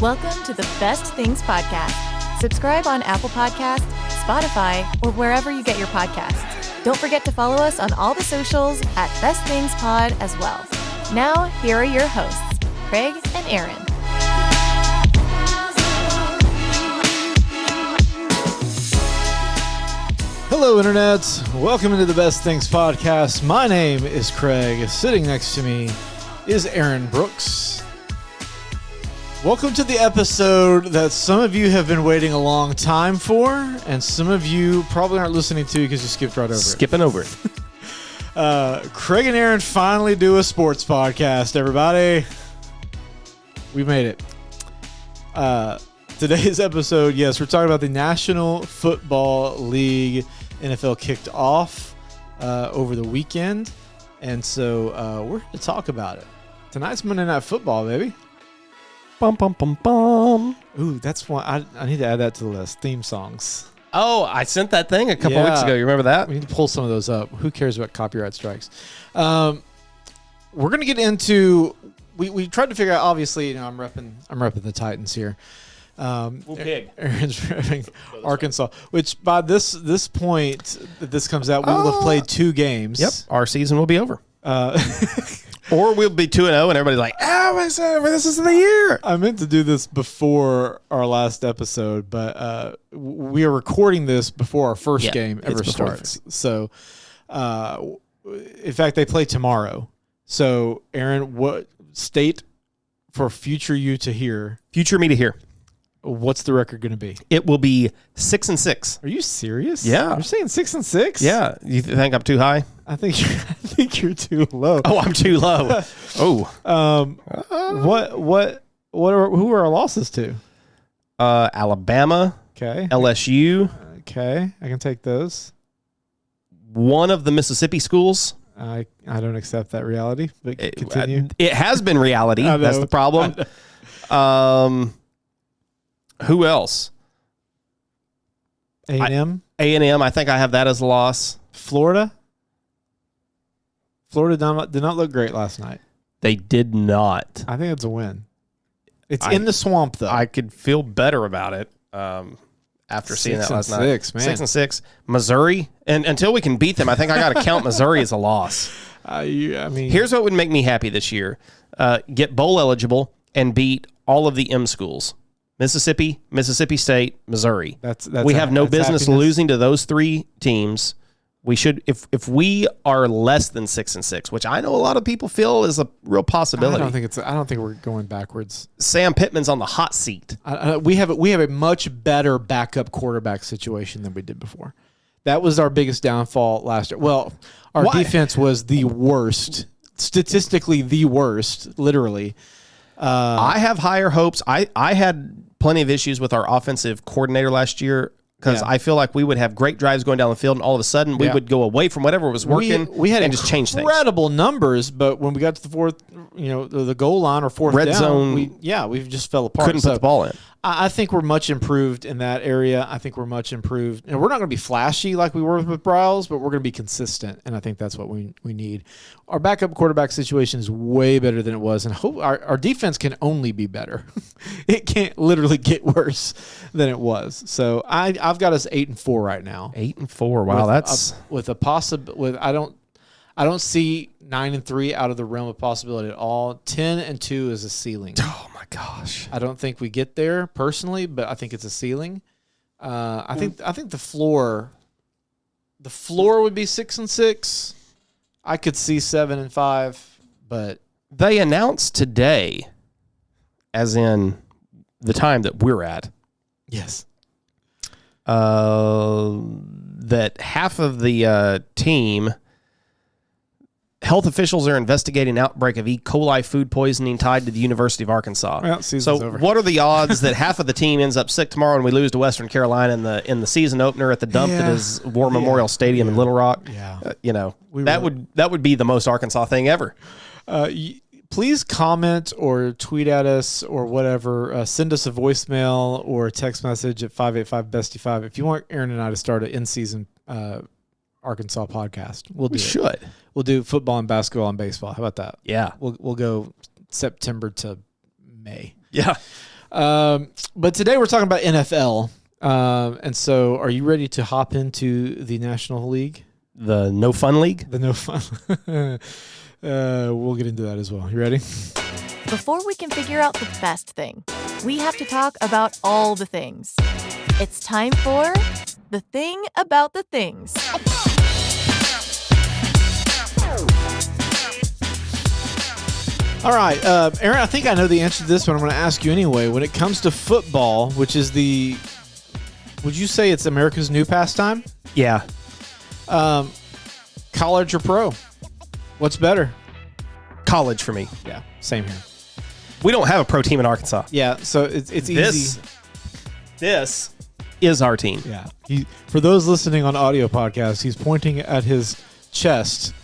Welcome to the Best Things Podcast. Subscribe on Apple Podcasts, Spotify, or wherever you get your podcasts. Don't forget to follow us on all the socials at Best Things Pod as well. Now, here are your hosts, Craig and Aaron. Hello, Internet. Welcome into the Best Things Podcast. My name is Craig. Sitting next to me is Aaron Brooks. Welcome to the episode that some of you have been waiting a long time for, and some of you probably aren't listening to because you skipped right over Skipping over it. Craig and Aaron finally do a sports podcast, everybody. We made it. Today's episode, yes, we're talking about the National Football League. NFL kicked off over the weekend, and so we're going to talk about it. Tonight's Monday Night Football, baby. Bum, bum, bum, bum. Ooh, that's one. I need to add that to the list. Theme songs. Oh, I sent that thing a couple weeks ago. You remember that? We need to pull some of those up. Who cares about copyright strikes? We're going to get into. We tried to figure out. Obviously, you know, I'm repping the Titans here. Pig. Aaron's repping Arkansas, which by this point that this comes out, we will have played 2 games. Yep, our season will be over. Or we'll be 2-0, and everybody's like, "Oh, it's over. This is the year." I meant to do this before our last episode, but we are recording this before our first game ever starts. So, in fact, they play tomorrow. So, Aaron, what state for future you to hear? Future me to hear. What's the record going to be? It will be 6-6. Are you serious? Yeah. You're saying 6-6? Yeah. You think I'm too high? I think you're too low. Oh, I'm too low. Who are our losses to? Alabama. Okay. LSU. Okay. I can take those. One of the Mississippi schools. I don't accept that reality, but continue. It has been reality. That's the problem. Who else? A&M? A&M. I think I have that as a loss. Florida? Florida did not look great last night. They did not. I think it's a win. It's in the swamp, though. I could feel better about it after seeing that last night. 6-6, man. 6-6. Missouri. And until we can beat them, I think I got to count Missouri as a loss. Here's what would make me happy this year. Get bowl eligible and beat all of the M schools. Mississippi, Mississippi State, Missouri. We have no business happiness. losing to those 3 teams. We should, if we are less than 6-6, which I know a lot of people feel is a real possibility. I don't think we're going backwards. Sam Pittman's on the hot seat. We have a much better backup quarterback situation than we did before. That was our biggest downfall last year. Well, our defense was the worst, statistically the worst, literally. I have higher hopes. I had plenty of issues with our offensive coordinator last year because I feel like we would have great drives going down the field, and all of a sudden we would go away from whatever was working. We had and just change things. Incredible numbers, but when we got to the fourth, the goal line or fourth red down, zone, we just fell apart. Couldn't put the ball in. I think we're much improved in that area. I think we're much improved, and we're not going to be flashy like we were with Bryles, but we're going to be consistent, and I think that's what we need. Our backup quarterback situation is way better than it was, and our defense can only be better. It can't literally get worse than it was. So I've got us 8-4 right now. 8-4. Wow, that's with a possible. I don't see 9-3 out of the realm of possibility at all. 10-2 is a ceiling. Oh my gosh! I don't think we get there personally, but I think it's a ceiling. I think the floor would be 6-6. I could see 7-5, but they announced today, as in the time that we're at. Yes. That half of the team. Health officials are investigating an outbreak of E. coli food poisoning tied to the University of Arkansas. Well, season's over. What are the odds that half of the team ends up sick tomorrow and we lose to Western Carolina in the season opener at the dump that is War Memorial Stadium in Little Rock? Yeah. That would be the most Arkansas thing ever. Please comment or tweet at us or whatever. Send us a voicemail or a text message at 585-BESTIE5 if you want Aaron and I to start an in-season Arkansas podcast. We'll do football and basketball and baseball. How about that? Yeah. We'll go September to May. Yeah. But today we're talking about NFL. And so are you ready to hop into the National League? The No Fun League? The No Fun. We'll get into that as well. You ready? Before we can figure out the best thing, we have to talk about all the things. It's time for The Thing About the Things. All right, Aaron, I think I know the answer to this, but I'm going to ask you anyway. When it comes to football, which is would you say it's America's new pastime? Yeah. College or pro? What's better? College for me. Yeah, same here. We don't have a pro team in Arkansas. Yeah, so it's easy. This is our team. Yeah. For those listening on audio podcast, he's pointing at his chest.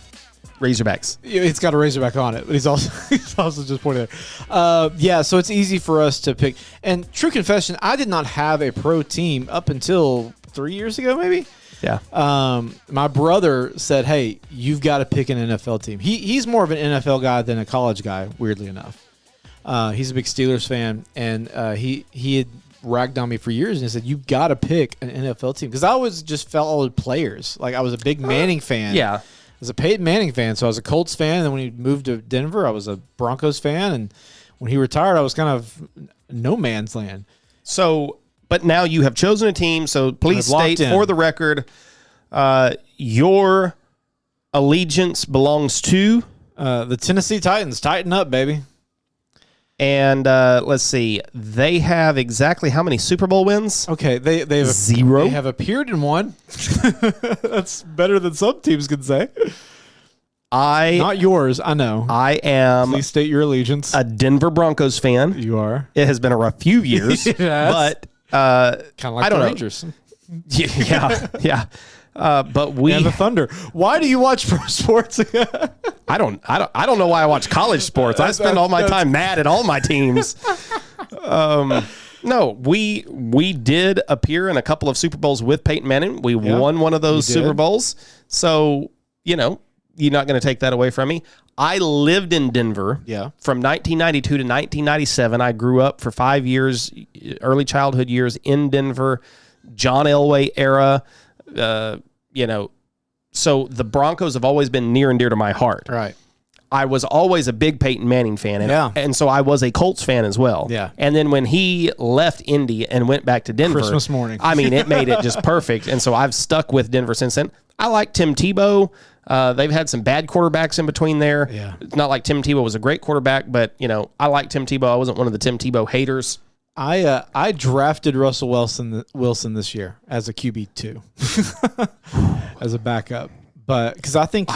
Razorbacks. It's got a Razorback on it, but he's also just pointing there. Yeah, so it's easy for us to pick. And true confession, I did not have a pro team up until 3 years ago, maybe. Yeah. My brother said, "Hey, you've got to pick an NFL team." He's more of an NFL guy than a college guy, weirdly enough. He's a big Steelers fan, and he had ragged on me for years, and he said, "You've got to pick an NFL team," because I always just followed players. Like I was a big Manning fan. Yeah. I was a Peyton Manning fan, so I was a Colts fan. And then when he moved to Denver, I was a Broncos fan. And when he retired, I was kind of no man's land. So, but now you have chosen a team. So please state for the record, your allegiance belongs to the Tennessee Titans. Tighten up, baby. And let's see, they have exactly how many Super Bowl wins? Okay, they have 0. They have appeared in one. That's better than some teams can say. Not yours, I know. I am. Please state your allegiance. A Denver Broncos fan. You are. It has been a rough few years, but kind of like the Rangers. Yeah. But we and the Thunder. Why do you watch pro sports? I don't know why I watch college sports. I spend all my time mad at all my teams. No, we did appear in a couple of Super Bowls with Peyton Manning. We won one of those Super Bowls. So, you're not going to take that away from me. I lived in Denver from 1992 to 1997. I grew up for 5 years, early childhood years in Denver, John Elway era. So the Broncos have always been near and dear to my heart. Right. I was always a big Peyton Manning fan, and so I was a Colts fan as well. Yeah. And then when he left Indy and went back to Denver, Christmas morning. I mean, it made it just perfect, and so I've stuck with Denver since then. I like Tim Tebow. They've had some bad quarterbacks in between there. Yeah. It's not like Tim Tebow was a great quarterback, but I like Tim Tebow. I wasn't one of the Tim Tebow haters. I drafted Russell Wilson this year as a QB2, as a backup, but because I think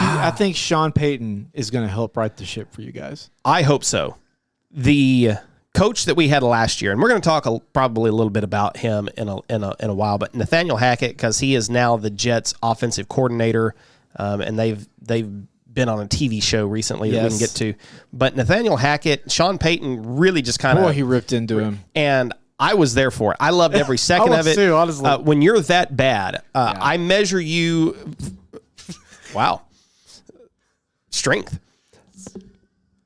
Sean Payton is going to help right the ship for you guys. I hope so. The coach that we had last year, and we're going to talk probably a little bit about him in a while, but Nathaniel Hackett, because he is now the Jets' offensive coordinator, and they've been on a TV show recently that we can get to. But Nathaniel Hackett, Sean Payton really just kind of... Boy, he ripped into him. And I was there for it. I loved every second of it. Too, honestly. When you're that bad, I measure you... Wow. Strength.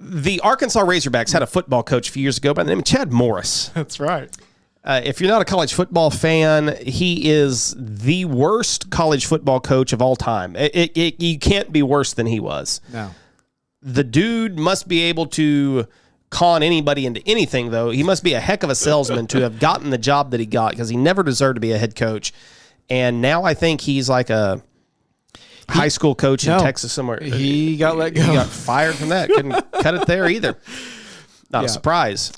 The Arkansas Razorbacks had a football coach a few years ago by the name of Chad Morris. That's right. If you're not a college football fan, he is the worst college football coach of all time. You can't be worse than he was. No. The dude must be able to con anybody into anything, though. He must be a heck of a salesman to have gotten the job that he got, because he never deserved to be a head coach. And now I think he's like a high school coach in Texas somewhere. He got let go. He got fired from that. Couldn't cut it there either. Not a surprise.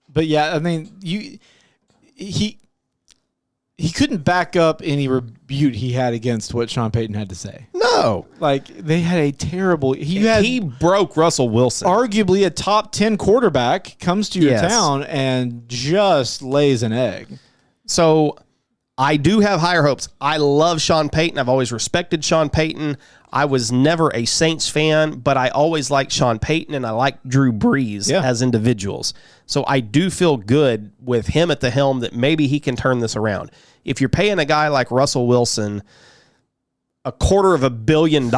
But yeah, I mean, he couldn't back up any rebuke he had against what Sean Payton had to say. No. Like, they had a terrible... He broke Russell Wilson. Arguably a top 10 quarterback comes to your town and just lays an egg. So I do have higher hopes. I love Sean Payton. I've always respected Sean Payton. I was never a Saints fan, but I always liked Sean Payton, and I liked Drew Brees as individuals. So I do feel good with him at the helm that maybe he can turn this around. If you're paying a guy like Russell Wilson $250 million,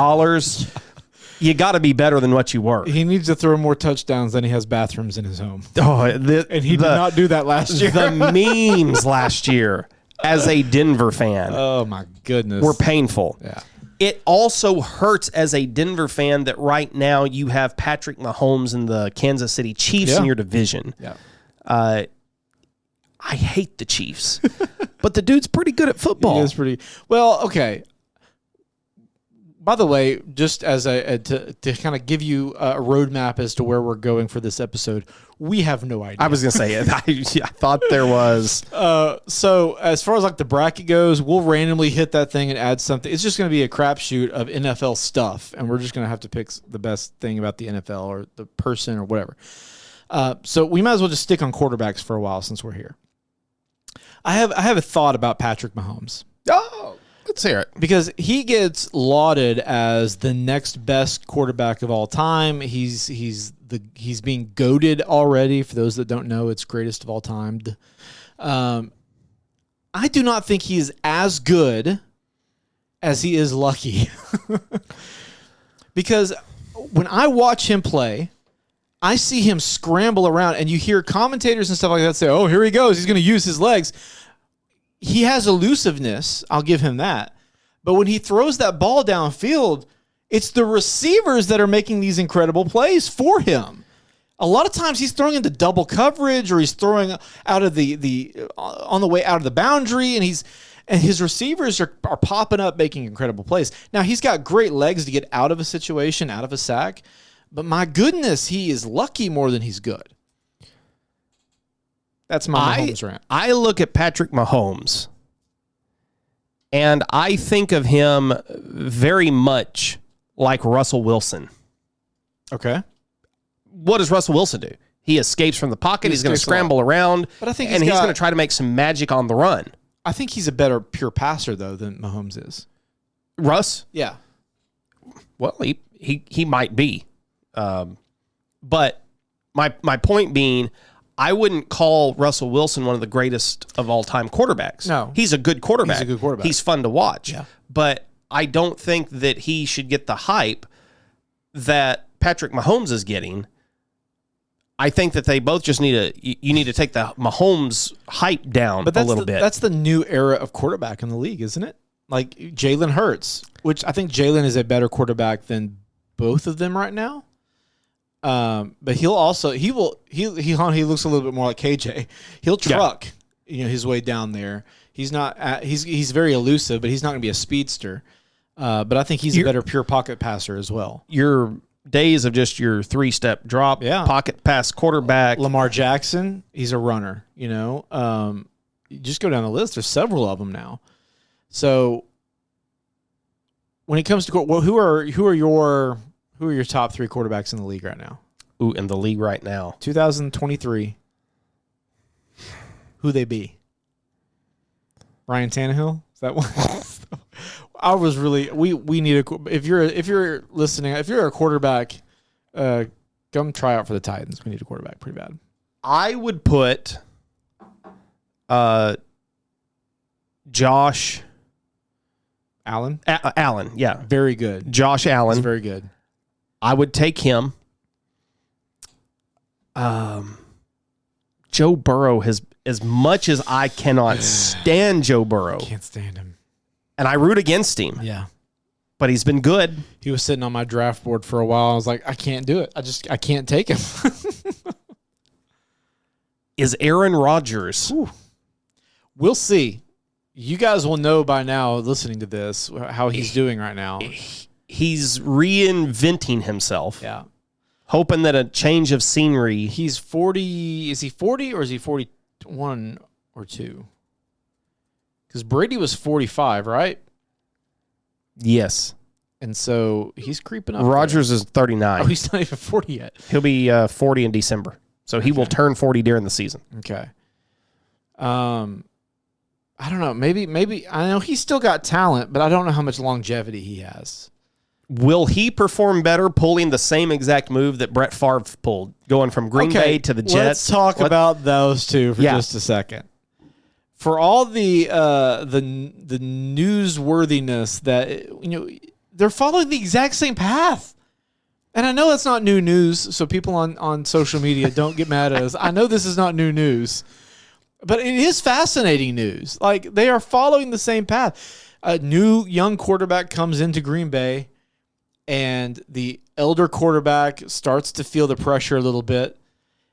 You got to be better than what you were. He needs to throw more touchdowns than he has bathrooms in his home. Oh, and he did not do that last year. The memes last year as a Denver fan. Oh, my goodness. Were painful. Yeah. It also hurts as a Denver fan that right now you have Patrick Mahomes and the Kansas City Chiefs in your division. Yeah. I hate the Chiefs, but the dude's pretty good at football. He is pretty well. Okay. By the way, just as to kind of give you a roadmap as to where we're going for this episode, we have no idea. I was gonna say it. I thought there was. So as far as like the bracket goes, we'll randomly hit that thing and add something. It's just going to be a crapshoot of NFL stuff, and we're just going to have to pick the best thing about the NFL or the person or whatever. So we might as well just stick on quarterbacks for a while since we're here. I have a thought about Patrick Mahomes. Oh, let's hear it. Because he gets lauded as the next best quarterback of all time. He's being goated already. For those that don't know, it's greatest of all time. I do not think he is as good as he is lucky. Because when I watch him play, I see him scramble around, and you hear commentators and stuff like that say, oh, here he goes. He's going to use his legs. He has elusiveness. I'll give him that. But when he throws that ball downfield, it's the receivers that are making these incredible plays for him. A lot of times he's throwing into double coverage, or he's throwing out of on the way out of the boundary, and his receivers are popping up making incredible plays. Now, he's got great legs to get out of a situation, out of a sack. But my goodness, he is lucky more than he's good. That's my Mahomes rant. I look at Patrick Mahomes, and I think of him very much like Russell Wilson. Okay. What does Russell Wilson do? He escapes from the pocket. He's going to scramble around, but I think he's going to try to make some magic on the run. I think he's a better pure passer, though, than Mahomes is. Russ? Yeah. Well, he might be. But my point being, I wouldn't call Russell Wilson one of the greatest of all time quarterbacks. No. He's a good quarterback. He's a good quarterback. He's fun to watch. Yeah. But I don't think that he should get the hype that Patrick Mahomes is getting. I think that they both just you need to take the Mahomes hype down a little bit. That's the new era of quarterback in the league, isn't it? Like Jalen Hurts, which I think Jalen is a better quarterback than both of them right now. But he looks a little bit more like KJ. He'll truck, his way down there. He's not, he's very elusive, but he's not going to be a speedster. But I think he's a better pure pocket passer as well. Your days of just your 3-step drop, pocket pass quarterback. Lamar Jackson, he's a runner, you just go down the list. There's several of them now. So when it comes to, who are your top 3 quarterbacks in the league right now? Ooh, in the league right now. 2023. Who they be? Ryan Tannehill? Is that one? I was really we need if you're listening, if you're a quarterback, come try out for the Titans. We need a quarterback pretty bad. I would put Josh Allen. Allen, yeah. Very good. Josh Allen. He's very good. I would take him. Joe Burrow has, as much as I cannot stand Joe Burrow. Can't stand him. And I root against him. Yeah. But he's been good. He was sitting on my draft board for a while. I was like, I can't do it. I can't take him. Is Aaron Rodgers. Ooh. We'll see. You guys will know by now, listening to this, how he's doing right now. He's reinventing himself. Yeah. Hoping that a change of scenery. He's 40. Is he 40 or is he 41 or 2? Because Brady was 45, right? Yes. And so he's creeping up. Rodgers is 39. Oh, he's not even 40 yet. He'll be 40 in December. So he will turn 40 during the season. Okay. I don't know. Maybe I know he's still got talent, but I don't know how much longevity he has. Will he perform better pulling the same exact move that Brett Favre pulled, going from Green Bay to the Jets? Let's talk about those two for just a second. For all the newsworthiness that they're following the exact same path. And I know that's not new news, so people on social media don't get mad at us. I know this is not new news, but it is fascinating news. Like, they are following the same path. A new young quarterback comes into Green Bay, and the elder quarterback starts to feel the pressure a little bit.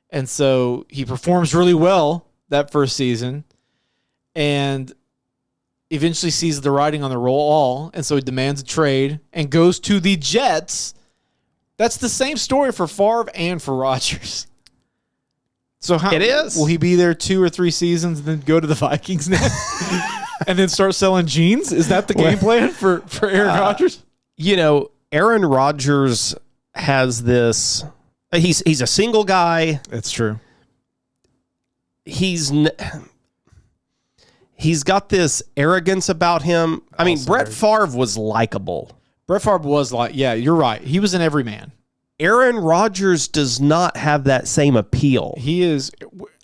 And so he performs really well that first season and eventually sees the writing on the wall. And so he demands a trade and goes to the Jets. That's the same story for Favre and for Rodgers. So it is. Will he be there 2 or 3 seasons and then go to the Vikings next? And then start selling jeans? Is that the game plan for Aaron Rodgers? Aaron Rodgers has this. He's a single guy. That's true. He's got this arrogance about him. I mean, Brett Favre was likable. Brett Favre was you're right. He was an everyman. Aaron Rodgers does not have that same appeal. He is.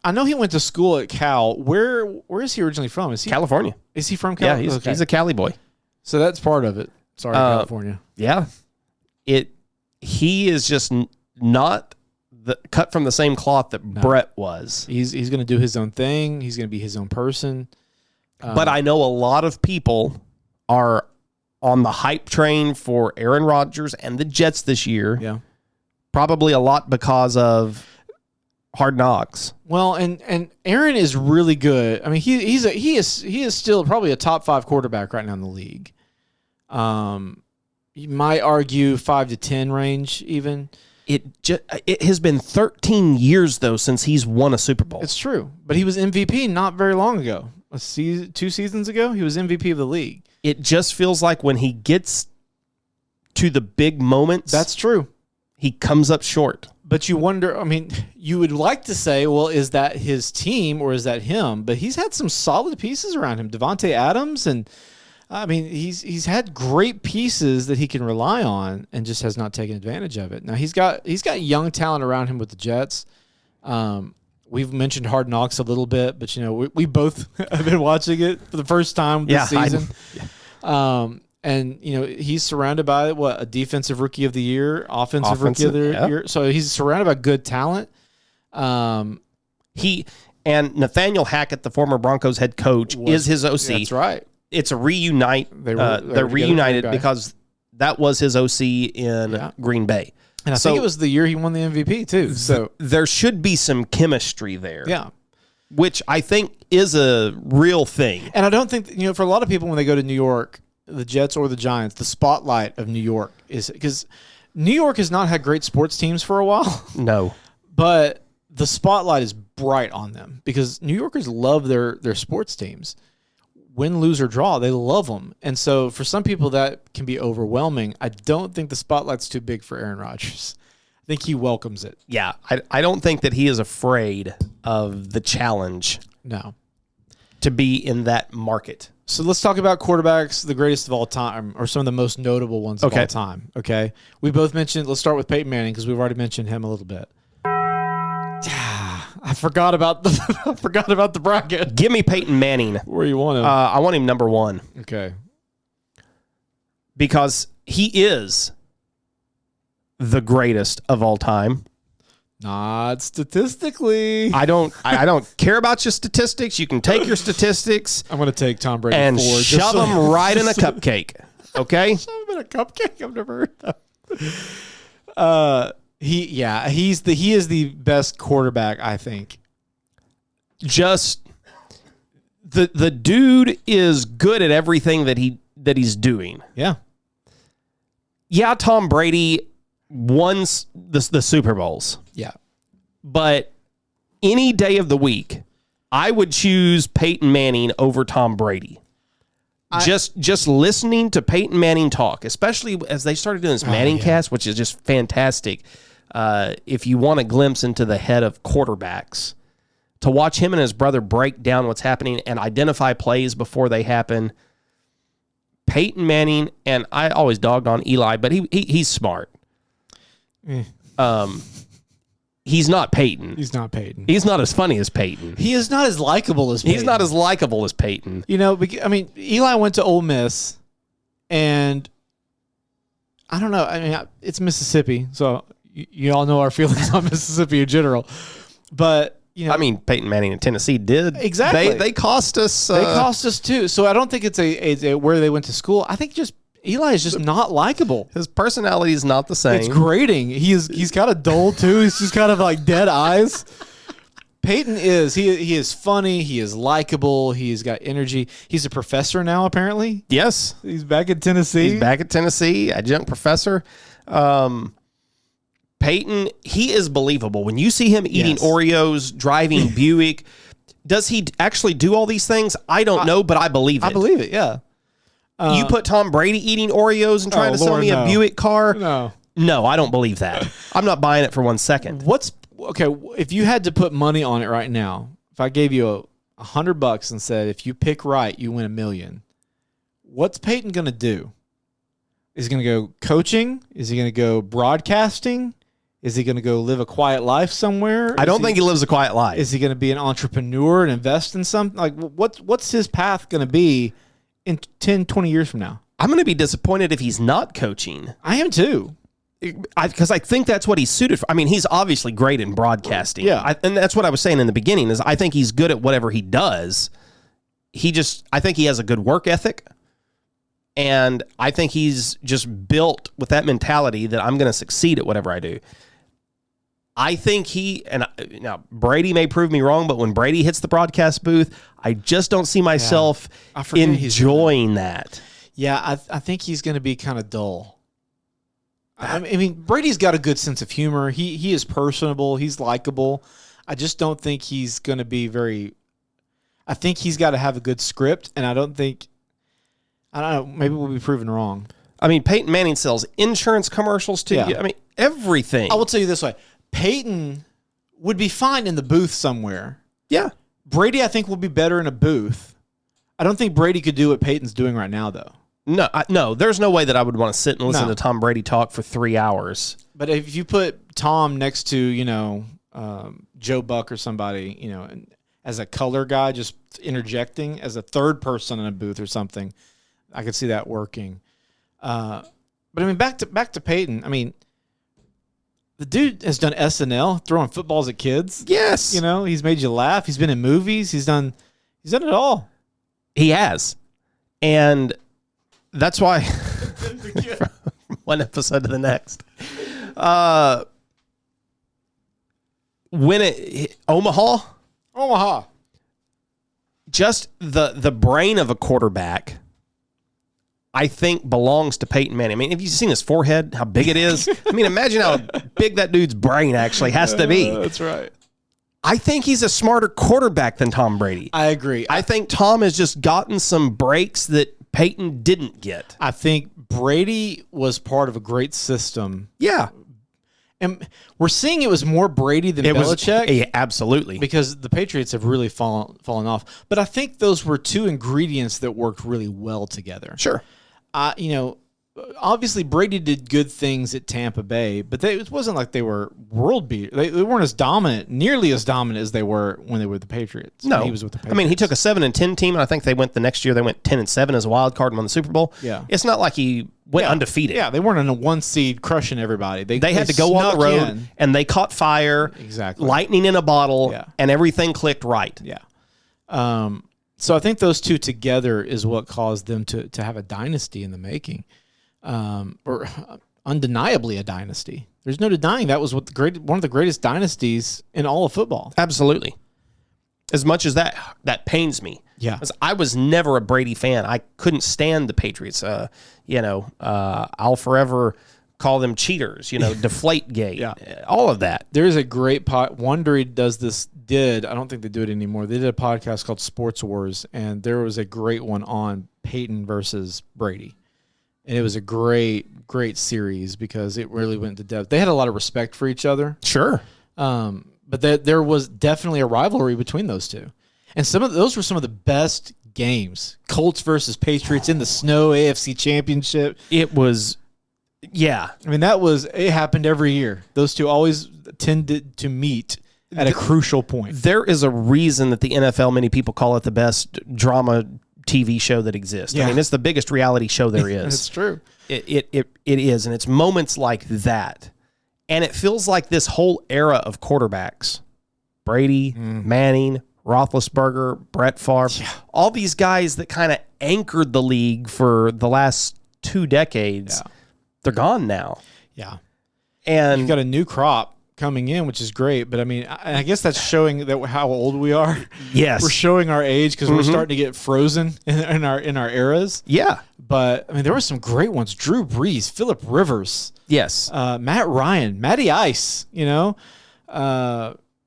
I know he went to school at Cal. Where is he originally from? Is he California? Is he from Cal? Yeah, he's a Cali boy. So that's part of it. Sorry, California. Yeah, he is just not cut from the same cloth that Brett was. He's going to do his own thing. He's going to be his own person. But I know a lot of people are on the hype train for Aaron Rodgers and the Jets this year. Yeah, probably a lot because of Hard Knocks. Well, and Aaron is really good. I mean, he is still probably a top 5 quarterback right now in the league. You might argue 5 to 10 range even. It has been 13 years though since he's won a Super Bowl. It's true, but he was MVP not very long ago. 2 seasons ago, he was MVP of the league. It just feels like when he gets to the big moments, that's true, he comes up short. But you wonder, I mean, you would like to say, well, is that his team or is that him? But he's had some solid pieces around him. Devontae Adams, and I mean, he's had great pieces that he can rely on and just has not taken advantage of it. Now, he's got young talent around him with the Jets. We've mentioned Hard Knocks a little bit, but, we both have been watching it for the first time this season. And, he's surrounded by, a defensive rookie of the year, offensive rookie of the year. So he's surrounded by good talent. He and Nathaniel Hackett, the former Broncos head coach, is his OC. That's right. It's a reunite. They're reunited because that was his OC in Green Bay. And I think it was the year he won the MVP, too. So there should be some chemistry there. Yeah. Which I think is a real thing. And I don't think, for a lot of people when they go to New York, the Jets or the Giants, the spotlight of New York is because New York has not had great sports teams for a while. No. But the spotlight is bright on them because New Yorkers love their sports teams. Win, lose, or draw, they love them. And so for some people that can be overwhelming. I don't think the spotlight's too big for Aaron Rodgers. I think he welcomes it. Yeah, I don't think that he is afraid of the challenge. No. To be in that market. So let's talk about quarterbacks, the greatest of all time, or some of the most notable ones of all time. Okay. We both mentioned, let's start with Peyton Manning because we've already mentioned him a little bit. I forgot about the bracket. Give me Peyton Manning. Where you want him? I want him number 1. Okay. Because he is the greatest of all time. Not statistically. I don't care about your statistics. You can take your statistics. I'm going to take Tom Brady and shove them right in a cupcake. Okay? Shove them in a cupcake? I've never heard that. He is the best quarterback, I think. Just the dude is good at everything that he's doing. Yeah. Yeah, Tom Brady won the Super Bowls. Yeah. But any day of the week, I would choose Peyton Manning over Tom Brady. Just listening to Peyton Manning talk, especially as they started doing this Manning cast, which is just fantastic. If you want a glimpse into the head of quarterbacks, to watch him and his brother break down what's happening and identify plays before they happen. Peyton Manning, and I always dogged on Eli, but he's smart. He's not Peyton. He's not Peyton. He's not as funny as Peyton. He is not as likable as Peyton. He's not as likable as Peyton. I mean, Eli went to Ole Miss, and I don't know. I mean, it's Mississippi, so you all know our feelings on Mississippi in general. But you know, I mean, Peyton Manning in Tennessee did exactly. They cost us. They cost us too. So I don't think it's a where they went to school. I think just Eli is just not likable. His personality is not the same. It's grating. He's kind of dull too. He's just kind of like dead eyes. Peyton is he is funny. He is likable. He's got energy. He's a professor now, apparently. Yes, he's back at Tennessee. He's back at Tennessee, adjunct professor. Peyton, he is believable. When you see him eating Oreos, driving Buick, does he actually do all these things? I don't know, but I believe it. I believe it. Yeah. You put Tom Brady eating Oreos and trying to sell me a Buick car? No, I don't believe that. I'm not buying it for 1 second. Okay? If you had to put money on it right now, if I gave you $100 and said if you pick right, you win $1 million. What's Peyton going to do? Is he going to go coaching? Is he going to go broadcasting? Is he going to go live a quiet life somewhere? I don't think he lives a quiet life. Is he going to be an entrepreneur and invest in something? Like, what's his path going to be in 10, 20 years from now? I'm going to be disappointed if he's not coaching. I am too. Because I think that's what he's suited for. I mean, he's obviously great in broadcasting. Yeah. And that's what I was saying in the beginning is I think he's good at whatever he does. I think he has a good work ethic. And I think he's just built with that mentality that I'm going to succeed at whatever I do. I think now Brady may prove me wrong, but when Brady hits the broadcast booth, I just don't see myself enjoying that. Yeah, I think he's going to be kind of dull. I mean, Brady's got a good sense of humor. He is personable. He's likable. I just don't think he's going to be very. I think he's got to have a good script, and I don't know. Maybe we'll be proven wrong. I mean, Peyton Manning sells insurance commercials too. Yeah. I mean, everything. I will tell you this way. Peyton would be fine in the booth somewhere. Yeah. Brady, I think, will be better in a booth. I don't think Brady could do what Peyton's doing right now, though. No, there's no way that I would want to sit and listen to Tom Brady talk for 3 hours. But if you put Tom next to, Joe Buck or somebody, as a color guy, just interjecting as a third person in a booth or something, I could see that working. But I mean, back to Peyton. I mean, the dude has done SNL, throwing footballs at kids. Yes. He's made you laugh. He's been in movies. He's done it all. He has. And that's why from one episode to the next. Omaha. Just the brain of a quarterback, I think, belongs to Peyton Manning. I mean, have you seen his forehead, how big it is? I mean, imagine how big that dude's brain actually has to be. That's right. I think he's a smarter quarterback than Tom Brady. I agree. I think Tom has just gotten some breaks that Peyton didn't get. I think Brady was part of a great system. Yeah. And we're seeing it was more Brady than Belichick. Absolutely. Because the Patriots have really fallen off. But I think those were two ingredients that worked really well together. Sure. Obviously Brady did good things at Tampa Bay, but it wasn't like they were world beaters. They weren't nearly as dominant as they were when they were the Patriots. No, he was with the Patriots. I mean, he took a 7-10 team, and I think the next year they went 10-7 as a wild card and won the Super Bowl. Yeah, it's not like he went undefeated. Yeah, they weren't in a 1 seed crushing everybody. They had to go on the road, and they caught fire. Exactly, lightning in a bottle, and everything clicked right. Yeah. So I think those two together is what caused them to have a dynasty in the making. Or undeniably a dynasty. There's no denying that was one of the greatest dynasties in all of football. Absolutely. As much as that pains me. Yeah. I was never a Brady fan. I couldn't stand the Patriots. I'll forever call them cheaters, Deflategate. Yeah. All of that. There is a great Wondery I don't think they do it anymore. They did a podcast called Sports Wars, and there was a great one on Peyton versus Brady. And it was a great, great series because it really went into depth. They had a lot of respect for each other. Sure. But there was definitely a rivalry between those two. And those were some of the best games. Colts versus Patriots in the snow, AFC Championship. It was, yeah. I mean, it happened every year. Those two always tended to meet at a crucial point. There is a reason that the NFL, many people call it the best drama TV show that exists. Yeah. I mean, it's the biggest reality show there is. It's true. It is, and it's moments like that. And it feels like this whole era of quarterbacks, Brady, Manning, Roethlisberger, Brett Favre, all these guys that kind of anchored the league for the last 2 decades, they're gone now. Yeah. And you've got a new crop coming in, which is great. But I mean, I guess that's showing that how old we are. Yes. We're showing our age because we're starting to get frozen in our eras. Yeah. But I mean, there were some great ones. Drew Brees, Phillip Rivers. Yes. Matt Ryan, Matty Ice, of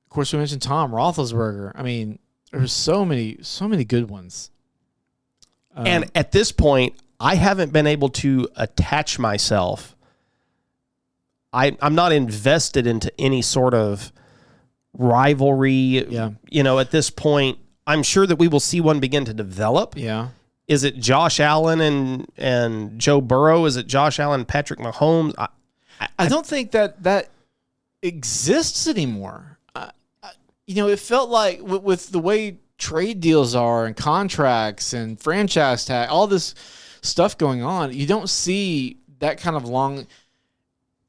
course we mentioned Tom Roethlisberger. I mean, there's so many good ones. And at this point, I haven't been able to attach myself. I'm not invested into any sort of rivalry. Yeah. At this point, I'm sure that we will see one begin to develop. Yeah. Is it Josh Allen and Joe Burrow? Is it Josh Allen and Patrick Mahomes? I don't think that exists anymore. It felt like with the way trade deals are and contracts and franchise tag, all this stuff going on, you don't see that kind of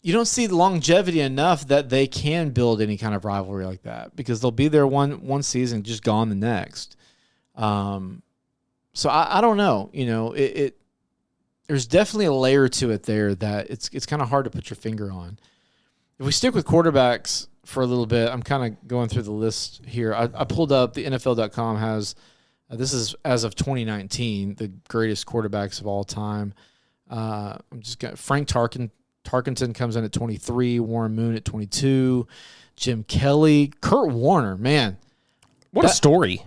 you don't see longevity enough that they can build any kind of rivalry like that, because they'll be there one season, just gone the next. So I don't know. There's definitely a layer to it there that it's kind of hard to put your finger on. If we stick with quarterbacks for a little bit, I'm kind of going through the list here. I pulled up the NFL.com has this is as of 2019, the greatest quarterbacks of all time. I'm just got Frank Tarkenton comes in at 23, Warren Moon at 22, Jim Kelly, Kurt Warner, man. What a story.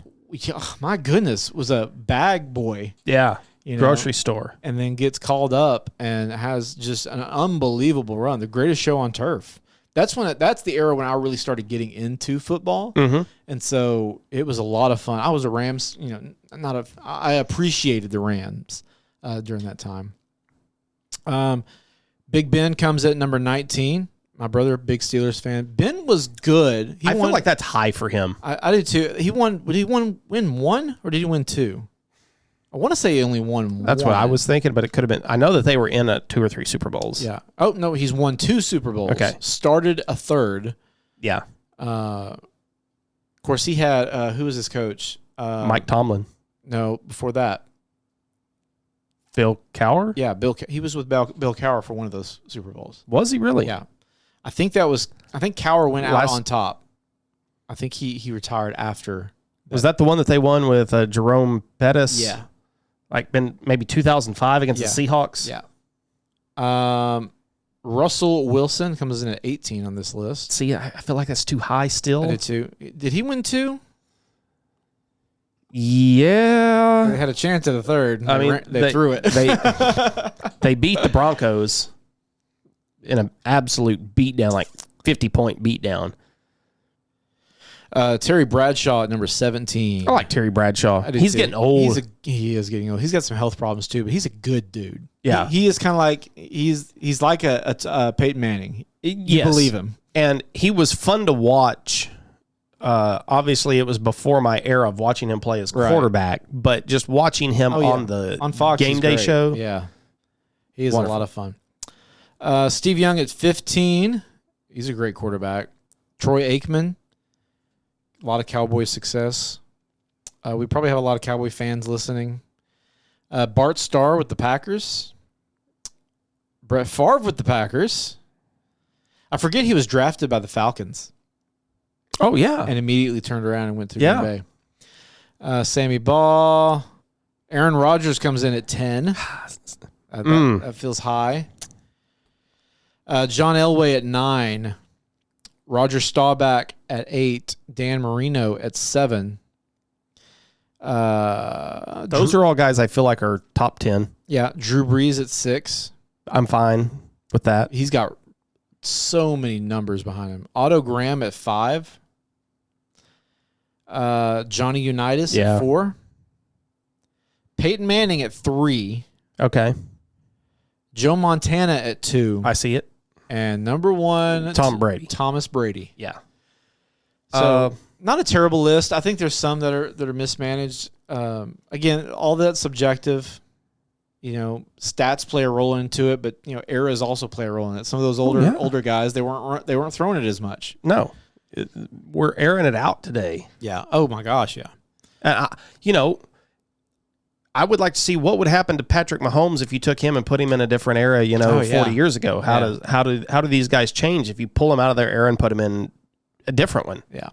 Oh, my goodness, was a bag boy. Yeah. Grocery store. And then gets called up and has just an unbelievable run. The greatest show on turf. That's the era when I really started getting into football. Mm-hmm. And so it was a lot of fun. I was a Rams, I appreciated the Rams during that time. Big Ben comes at number 19. My brother, big Steelers fan. Ben was good. I feel like that's high for him. I did too. He won. Did he win one or did he win two? I want to say he only won That's one. what I was thinking, but it could have been. I know that they were in 2 or 3 Super Bowls. Yeah. Oh, no, he's won 2 Super Bowls. Okay. Started a third. Yeah. Of course, he had, who was his coach? Mike Tomlin. No, before that. Bill Cowher? Yeah, he was with Bill Cowher for one of those Super Bowls. Was he really? Yeah. I think Cowher went out on top. I think he retired after. Was that the one that they won with Jerome Bettis? Yeah. Like maybe 2005 against the Seahawks? Yeah. Russell Wilson comes in at 18 on this list. See, I feel like that's too high still. I did too. Did he win 2? Yeah. They had a chance at a third. They threw it. They beat the Broncos in an absolute beatdown, like 50-point beatdown. Terry Bradshaw at number 17. I like Terry Bradshaw. He's getting old. He is getting old. He's got some health problems too, but he's a good dude. Yeah. He is kind of like he's like a Peyton Manning. You believe him. And he was fun to watch. Obviously, it was before my era of watching him play as quarterback, but just watching him on Fox game day show. Yeah. He is wonderful. A lot of fun. Steve Young at 15. He's a great quarterback. Troy Aikman. A lot of Cowboy success. We probably have a lot of Cowboy fans listening. Bart Starr with the Packers. Brett Favre with the Packers. I forget he was drafted by the Falcons. Oh, yeah. And immediately turned around and went to Green Bay. Sammy Baugh. Aaron Rodgers comes in at 10. That feels high. John Elway at 9. Roger Staubach at 8. Dan Marino at 7. Those are all guys I feel like are top 10. Yeah. Drew Brees at 6. I'm fine with that. He's got so many numbers behind him. Otto Graham at 5. Johnny Unitas at 4. Peyton Manning at 3. Okay. Joe Montana at 2. I see it. And number 1, Tom Brady. Thomas Brady. Yeah. So not a terrible list. I think there's some that are mismanaged. Again, all that's subjective. Stats play a role into it, but eras also play a role in it. Some of those older guys, they weren't throwing it as much. No, we're airing it out today. Yeah. Oh my gosh. Yeah. And I would like to see what would happen to Patrick Mahomes if you took him and put him in a different era. 40 years ago. How do these guys change if you pull them out of their era and put them in a different one? Yeah.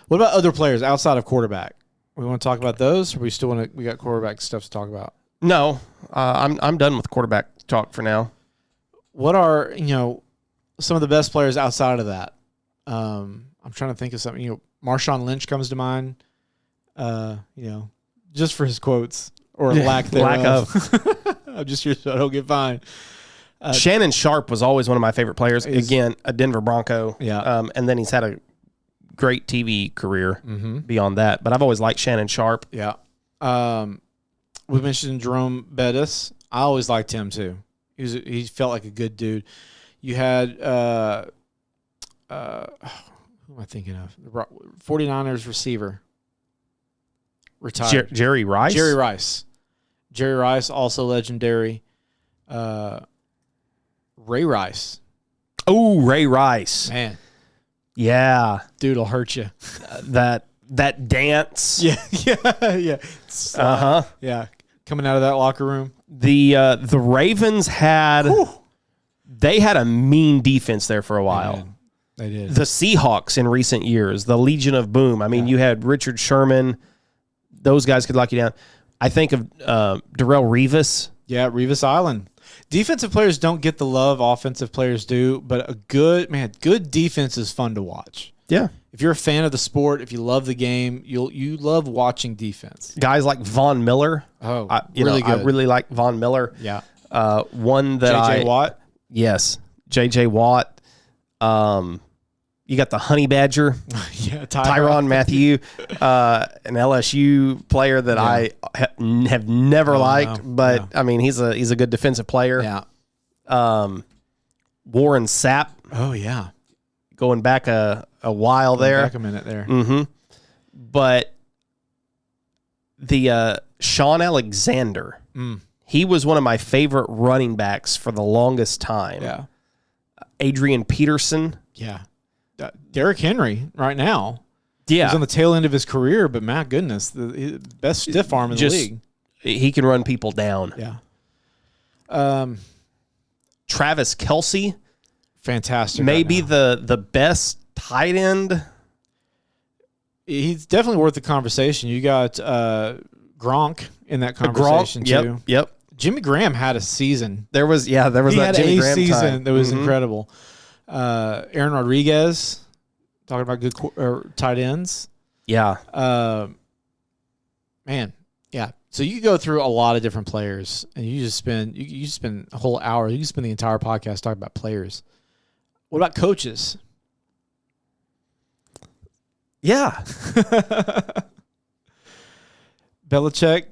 What about other players outside of quarterback? We want to talk about those, or we still want to? We got quarterback stuff to talk about. No, I'm done with quarterback talk for now. What are some of the best players outside of that? I'm trying to think of something. Marshawn Lynch comes to mind. Just for his quotes or lack thereof. I'm just here so I don't get fined. Shannon Sharp was always one of my favorite players. Again, a Denver Bronco. Yeah. And then he's had a great TV career beyond that. But I've always liked Shannon Sharp. Yeah. We mentioned Jerome Bettis. I always liked him too. He felt like a good dude. You had who am I thinking of? The 49ers receiver. Retired. Jerry Rice? Jerry Rice, also legendary. Ray Rice. Oh, Ray Rice. Man. Yeah. Dude will hurt you. That dance. Yeah. Yeah. Coming out of that locker room. The Ravens had they had a mean defense there for a while. They did. The Seahawks in recent years, the Legion of Boom. I mean, you had Richard Sherman. Those guys could lock you down. I think of Darrelle Revis. Yeah, Revis Island. Defensive players don't get the love offensive players do, but a good defense is fun to watch. Yeah. If you're a fan of the sport, if you love the game, you love watching defense. Guys like Von Miller. Oh, really good. I really like Von Miller. Yeah. One that J.J. Watt. Yes. J.J. Watt. You got the Honey Badger, Tyrann Mathieu, an LSU player that I have never liked, but I mean he's a good defensive player. Yeah. Warren Sapp. Oh yeah, going back a while there. Back a minute there. Mm-hmm. But the Sean Alexander, he was one of my favorite running backs for the longest time. Yeah. Adrian Peterson. Yeah. Derrick Henry right now. Yeah. He's on the tail end of his career, but my goodness, the best stiff arm in the league. He can run people down. Yeah. Travis Kelce. Fantastic. Maybe the best tight end. He's definitely worth the conversation. You got Gronk in that conversation too. Yep. Jimmy Graham had a season. There was that Jimmy Graham season time. That was incredible. Aaron Rodriguez, talking about good tight ends. Yeah. Man, yeah. So you go through a lot of different players, and you just spend a whole hour. You can spend the entire podcast talking about players. What about coaches? Yeah. Belichick.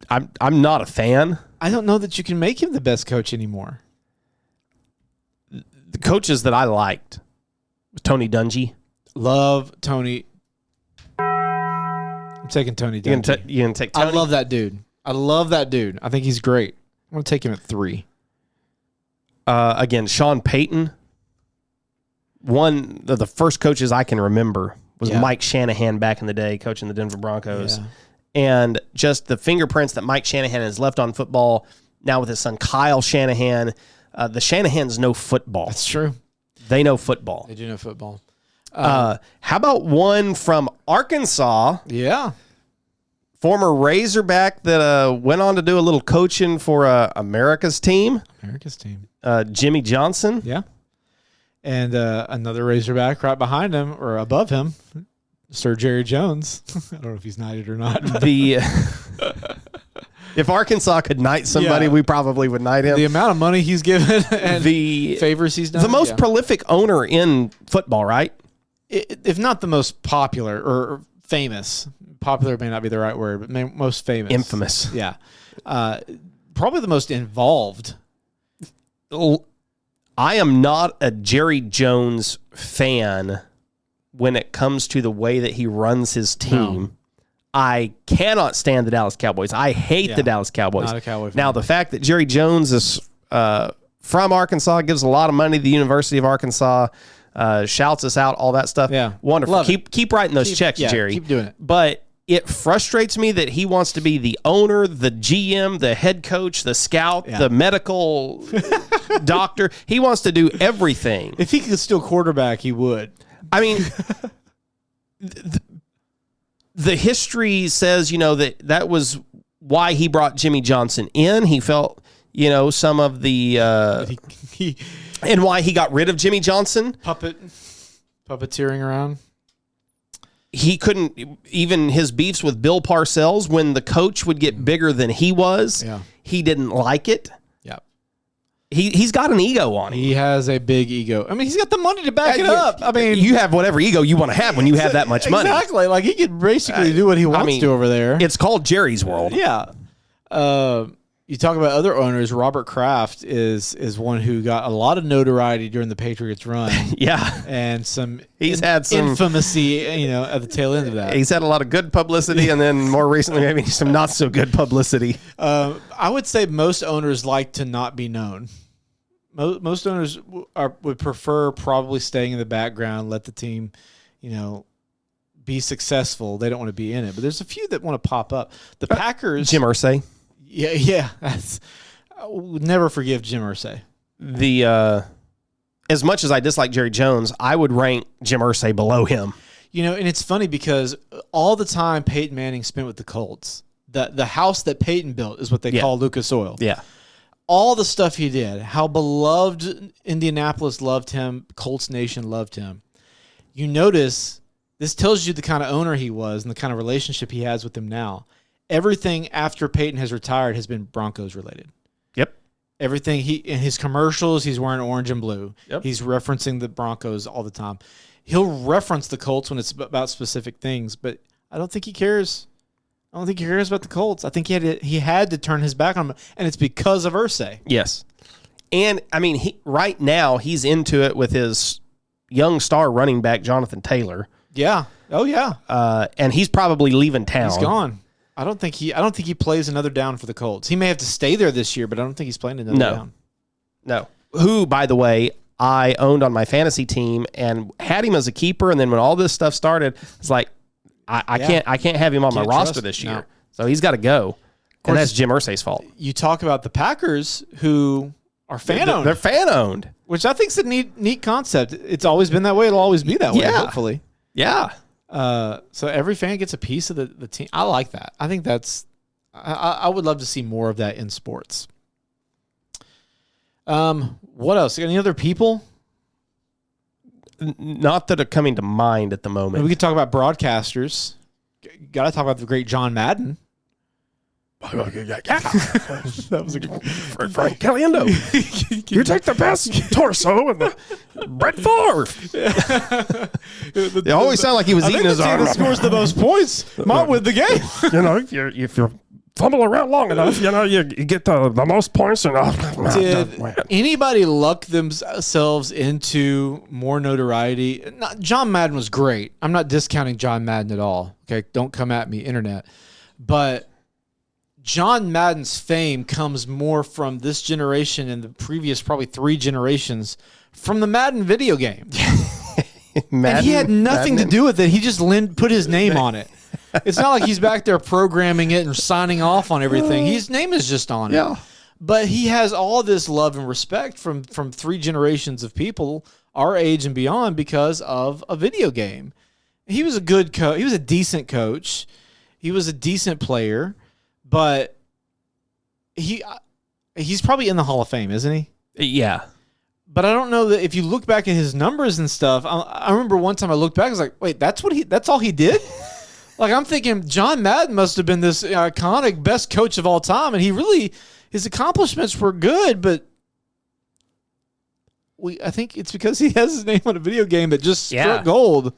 I'm not a fan. I don't know that you can make him the best coach anymore. The coaches that I liked was Tony Dungy. Love Tony. I'm taking Tony Dungy. You gonna take Tony? I love that dude. I think he's great. I'm going to take him at 3. Again, Sean Payton. One of the first coaches I can remember was Mike Shanahan back in the day, coaching the Denver Broncos. Yeah. And just the fingerprints that Mike Shanahan has left on football, now with his son Kyle Shanahan. The Shanahans know football. That's true. They know football. They do know football. How about one from Arkansas? Yeah. Former Razorback that went on to do a little coaching for America's team. Jimmy Johnson. Yeah. And another Razorback right behind him or above him, Sir Jerry Jones. I don't know if he's knighted or not. If Arkansas could knight somebody, we probably would knight him. The amount of money he's given and the favors he's done. The most prolific owner in football, right? If not the most popular or famous. Popular may not be the right word, but most famous. Infamous. Yeah. Probably the most involved. I am not a Jerry Jones fan when it comes to the way that he runs his team. No. I cannot stand the Dallas Cowboys. I hate the Dallas Cowboys. Not a Cowboy fan. Now, the fact that Jerry Jones is from Arkansas, gives a lot of money to the University of Arkansas, shouts us out, all that stuff. Yeah. Wonderful. Keep writing those checks, Jerry. Keep doing it. But it frustrates me that he wants to be the owner, the GM, the head coach, the scout, the medical doctor. He wants to do everything. If he could still quarterback, he would. I mean, the history says, that was why he brought Jimmy Johnson in. He felt, some of the and why he got rid of Jimmy Johnson. Puppeteering around. He couldn't, even his beefs with Bill Parcells, when the coach would get bigger than he was, he didn't like it. Yeah. He's got an ego on him. He has a big ego. I mean, he's got the money to back it up. I mean, you have whatever ego you want to have when you have that much money. Exactly. Like, he could basically do what he wants to over there. It's called Jerry's World. Yeah. You talk about other owners. Robert Kraft is one who got a lot of notoriety during the Patriots run. Yeah. And he's had some infamousy, at the tail end of that. He's had a lot of good publicity, and then more recently, maybe some not so good publicity. I would say most owners like to not be known. Most owners would prefer probably staying in the background, let the team, be successful. They don't want to be in it. But there's a few that want to pop up. The Packers. Jim Irsay. Yeah. I would never forgive Jim Irsay. As much as I dislike Jerry Jones, I would rank Jim Irsay below him. And it's funny because all the time Peyton Manning spent with the Colts, the house that Peyton built is what they call Lucas Oil. Yeah. All the stuff he did, how beloved Indianapolis loved him, Colts Nation loved him. You notice this tells you the kind of owner he was and the kind of relationship he has with them now. Everything after Peyton has retired has been Broncos related. Yep. Everything in his commercials, he's wearing orange and blue. Yep. He's referencing the Broncos all the time. He'll reference the Colts when it's about specific things, but I don't think he cares. I don't think he cares about the Colts. I think he had to turn his back on them, and it's because of Irsay. Yes. And, I mean, right now he's into it with his young star running back, Jonathan Taylor. Yeah. Oh, yeah. And he's probably leaving town. He's gone. I don't think he plays another down for the Colts. He may have to stay there this year, but I don't think he's playing another down. No. Who, by the way, I owned on my fantasy team and had him as a keeper, and then when all this stuff started, it's like I can't have him on my roster this year. No. So he's got to go. And that's Jim Irsay's fault. You talk about the Packers who are fan-owned. They're fan-owned. Which I think is a neat concept. It's always been that way. It'll always be that way, hopefully. Yeah. So every fan gets a piece of the team. I like that. I think I would love to see more of that in sports. What else? Any other people? Not that are coming to mind at the moment. We could talk about broadcasters. Got to talk about the great John Madden. That was a good Frank Caliendo. You take the best torso and the Brett Favre. It always sounded like he was eating his arm. The team that scores the most points might win the game. If you fumble around long enough, you get the most points. Did anybody luck themselves into more notoriety? John Madden was great. I'm not discounting John Madden at all. Okay, don't come at me, internet. But John Madden's fame comes more from this generation and the previous probably 3 generations from the Madden video game. And he had nothing to do with it. He just put his name on it. It's not like he's back there programming it and signing off on everything. His name is just on it. Yeah. But he has all this love and respect from 3 generations of people our age and beyond because of a video game. He was a good coach. He was a decent coach. He was a decent player. But he's probably in the Hall of Fame, isn't he? Yeah. But I don't know that if you look back at his numbers and stuff. I remember one time I looked back, I was like, wait, that's all he did? Like, I'm thinking John Madden must have been this iconic best coach of all time, and his accomplishments were good, but I think it's because he has his name on a video game that just struck gold.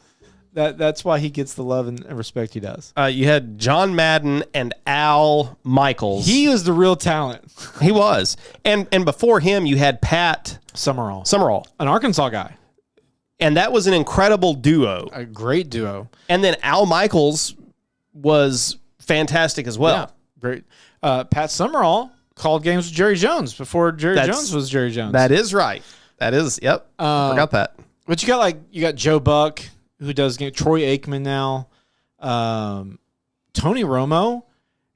That's why he gets the love and respect he does. You had John Madden and Al Michaels. He was the real talent. He was. And before him, you had Pat Summerall. Summerall. An Arkansas guy. And that was an incredible duo. A great duo. And then Al Michaels was fantastic as well. Yeah, great. Pat Summerall called games with Jerry Jones before Jones was Jerry Jones. That is right. That is, yep. Forgot that. But you got Joe Buck, who does game, Troy Aikman now. Tony Romo,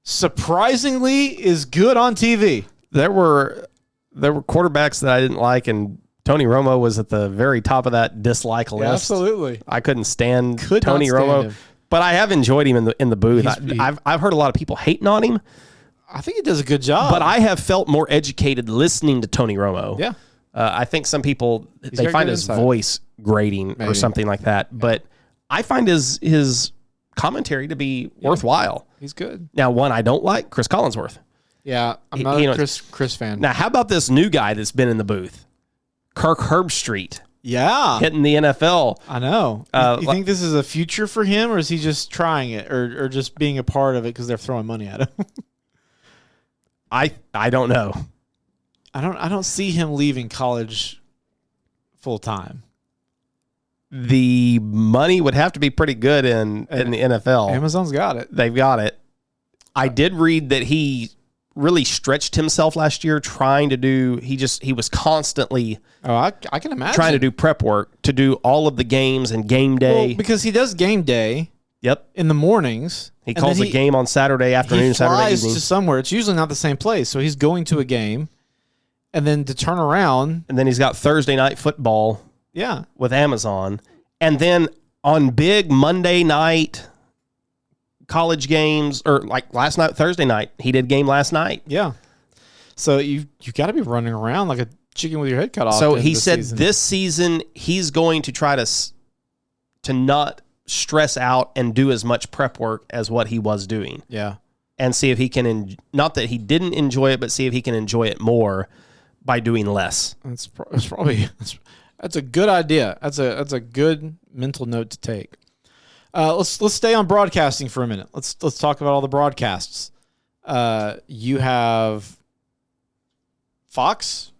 surprisingly, is good on TV. There were quarterbacks that I didn't like, and Tony Romo was at the very top of that dislike list. Yeah, absolutely. I couldn't stand Could Tony not stand Romo, him. but I have enjoyed him in the booth. I've heard a lot of people hating on him, I think he does a good job. but I have felt more educated listening to Tony Romo. Yeah. I think some people they got find good his insight. voice grating or Maybe. something like that, but I find his commentary to be worthwhile. He's good. Now, one I don't like, Chris Collinsworth. Yeah, I'm not you a know- Chris fan. Now, how about this new guy that's been in the booth? Kirk Herbstreit Yeah, hitting the NFL. I know. You think this is a future for him, or is he just trying it, or just being a part of it because they're throwing money at him? I don't know. I don't see him leaving college full time. The money would have to be pretty good in the NFL. Amazon's got it. They've got it. I did read that he really stretched himself last year trying to do he was constantly Oh, I can imagine trying to do prep work to do all of the games and game day. well, because he does game day Yep. in the mornings. He and calls then a game on Saturday afternoon, He Saturday flies evening. to somewhere. It's usually not the same place, so he's going to a game, and then to turn around, And then he's got Thursday night football yeah, with Amazon. And then on big Monday night college games, or like last night, Thursday night, he did game last night. yeah. So you got to be running around like a chicken with your head cut off. So in he this said season. this season he's going to try to not stress out and do as much prep work as what he was doing, Yeah, and see if he can not that he didn't enjoy it, but see if he can enjoy it more by doing less. that's probably that's a good idea. That's a good mental note to take. Let's stay on broadcasting for a minute. Let's talk about all the broadcasts. You have Fox,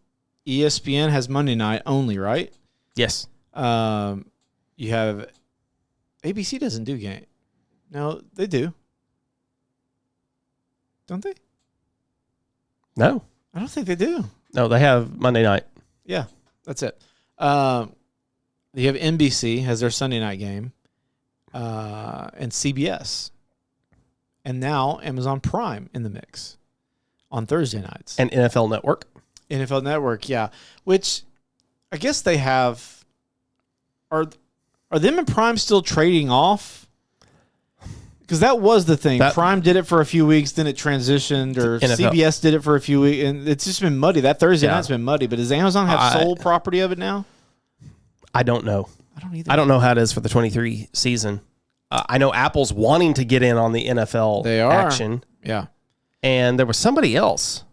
ESPN has Monday night only, right? Yes. You have ABC doesn't do game. No, they do. Don't they? No. I don't think they do. No, they have Monday night. Yeah, that's it. You have NBC has their Sunday night game, and CBS, and now Amazon Prime in the mix on Thursday nights. And NFL Network. NFL Network, yeah, which I guess they have. Are them and Prime still trading off? Because that was the thing. Prime did it for a few weeks, then it transitioned, or NFL. CBS did it for a few weeks, and it's just been muddy. That Thursday night's been muddy. But does Amazon have sole property of it now? I don't know. I don't either. I don't know how it is for the 23 season. I know Apple's wanting to get in on the NFL They are. action, Yeah. and there was somebody else.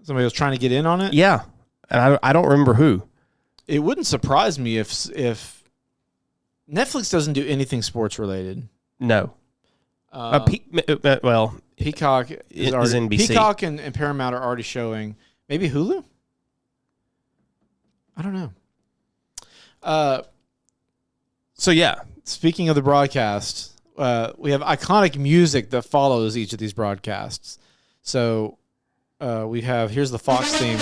Somebody was trying to get in on it. Yeah, and I don't remember who. It wouldn't surprise me if Netflix doesn't do anything sports related. No. Peacock is NBC. Peacock and Paramount are already showing. Maybe Hulu? I don't know. So yeah, Speaking of the broadcast, we have iconic music that follows each of these broadcasts. So we have, here's the Fox theme.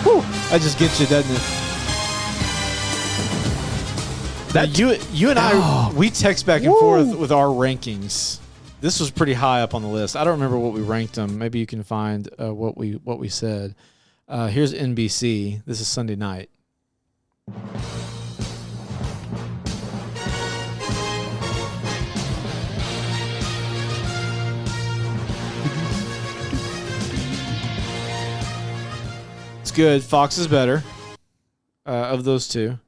Whew, that just gets you, doesn't it? You and I, we text back and forth with our rankings. This was pretty high up on the list. I don't remember what we ranked them. Maybe you can find what we said. Here's NBC. This is Sunday night. It's good. Fox is better of those two.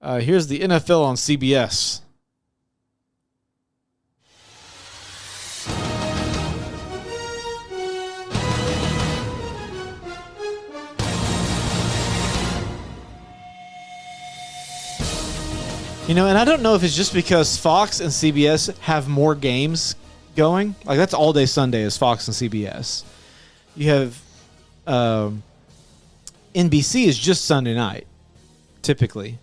Here's the NFL on CBS. You know, and I don't know if it's just because Fox and CBS have more games going. Like, that's all day Sunday is Fox and CBS. You have NBC is just Sunday night, typically.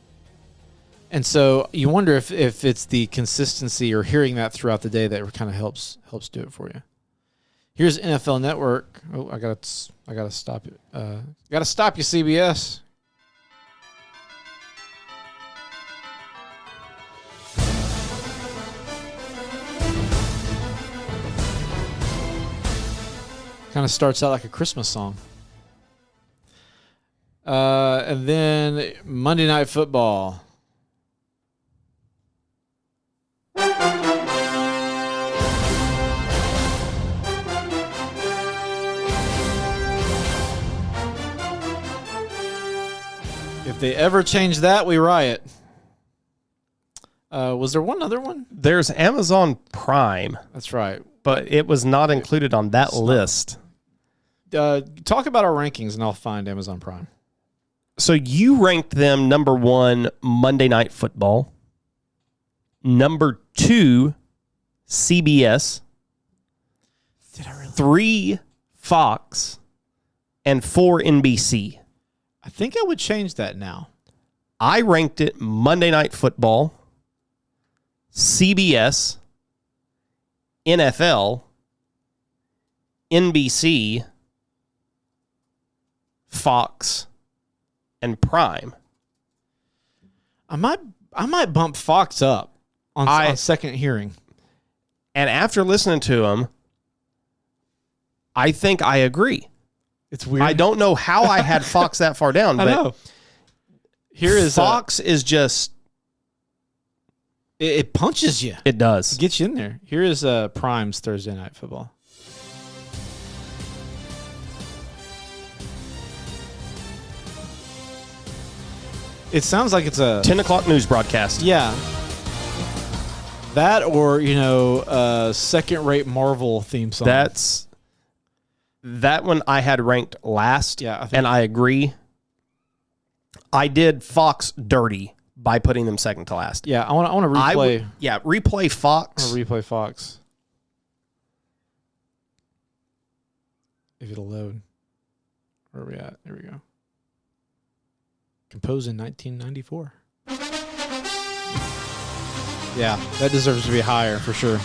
And so you wonder if it's the consistency or hearing that throughout the day that kind of helps do it for you. Here's NFL Network. Oh, I gotta stop it. Gotta stop you, CBS. Kind of starts out like a Christmas song. And then Monday Night Football. If they ever change that, we riot. Was there one other one? There's Amazon Prime, That's right. but it was not included on that list. Talk about our rankings, and I'll find Amazon Prime. So you ranked them number 1, Monday Night Football. Number 2, CBS. Did I really? 3, Fox. And 4, NBC. I think I would change that now. I ranked it Monday Night Football, CBS, NFL, NBC, Fox, and Prime. I might bump Fox up on second hearing. And after listening to them, I think I agree. It's weird. I don't know how I had Fox that far down, I but know. Here is Fox is just it punches you. it does. It gets you in there. Here is Prime's Thursday Night Football. It sounds like it's a 10 o'clock news broadcast. Yeah. That or, second-rate Marvel theme song. That one I had ranked last. Yeah, I think- and I agree. I did Fox dirty by putting them second to last. Yeah, I want to replay. Replay Fox. I want to replay Fox. If it'll load. Where are we at? There we go. Composed in 1994. Yeah, that deserves to be higher for sure.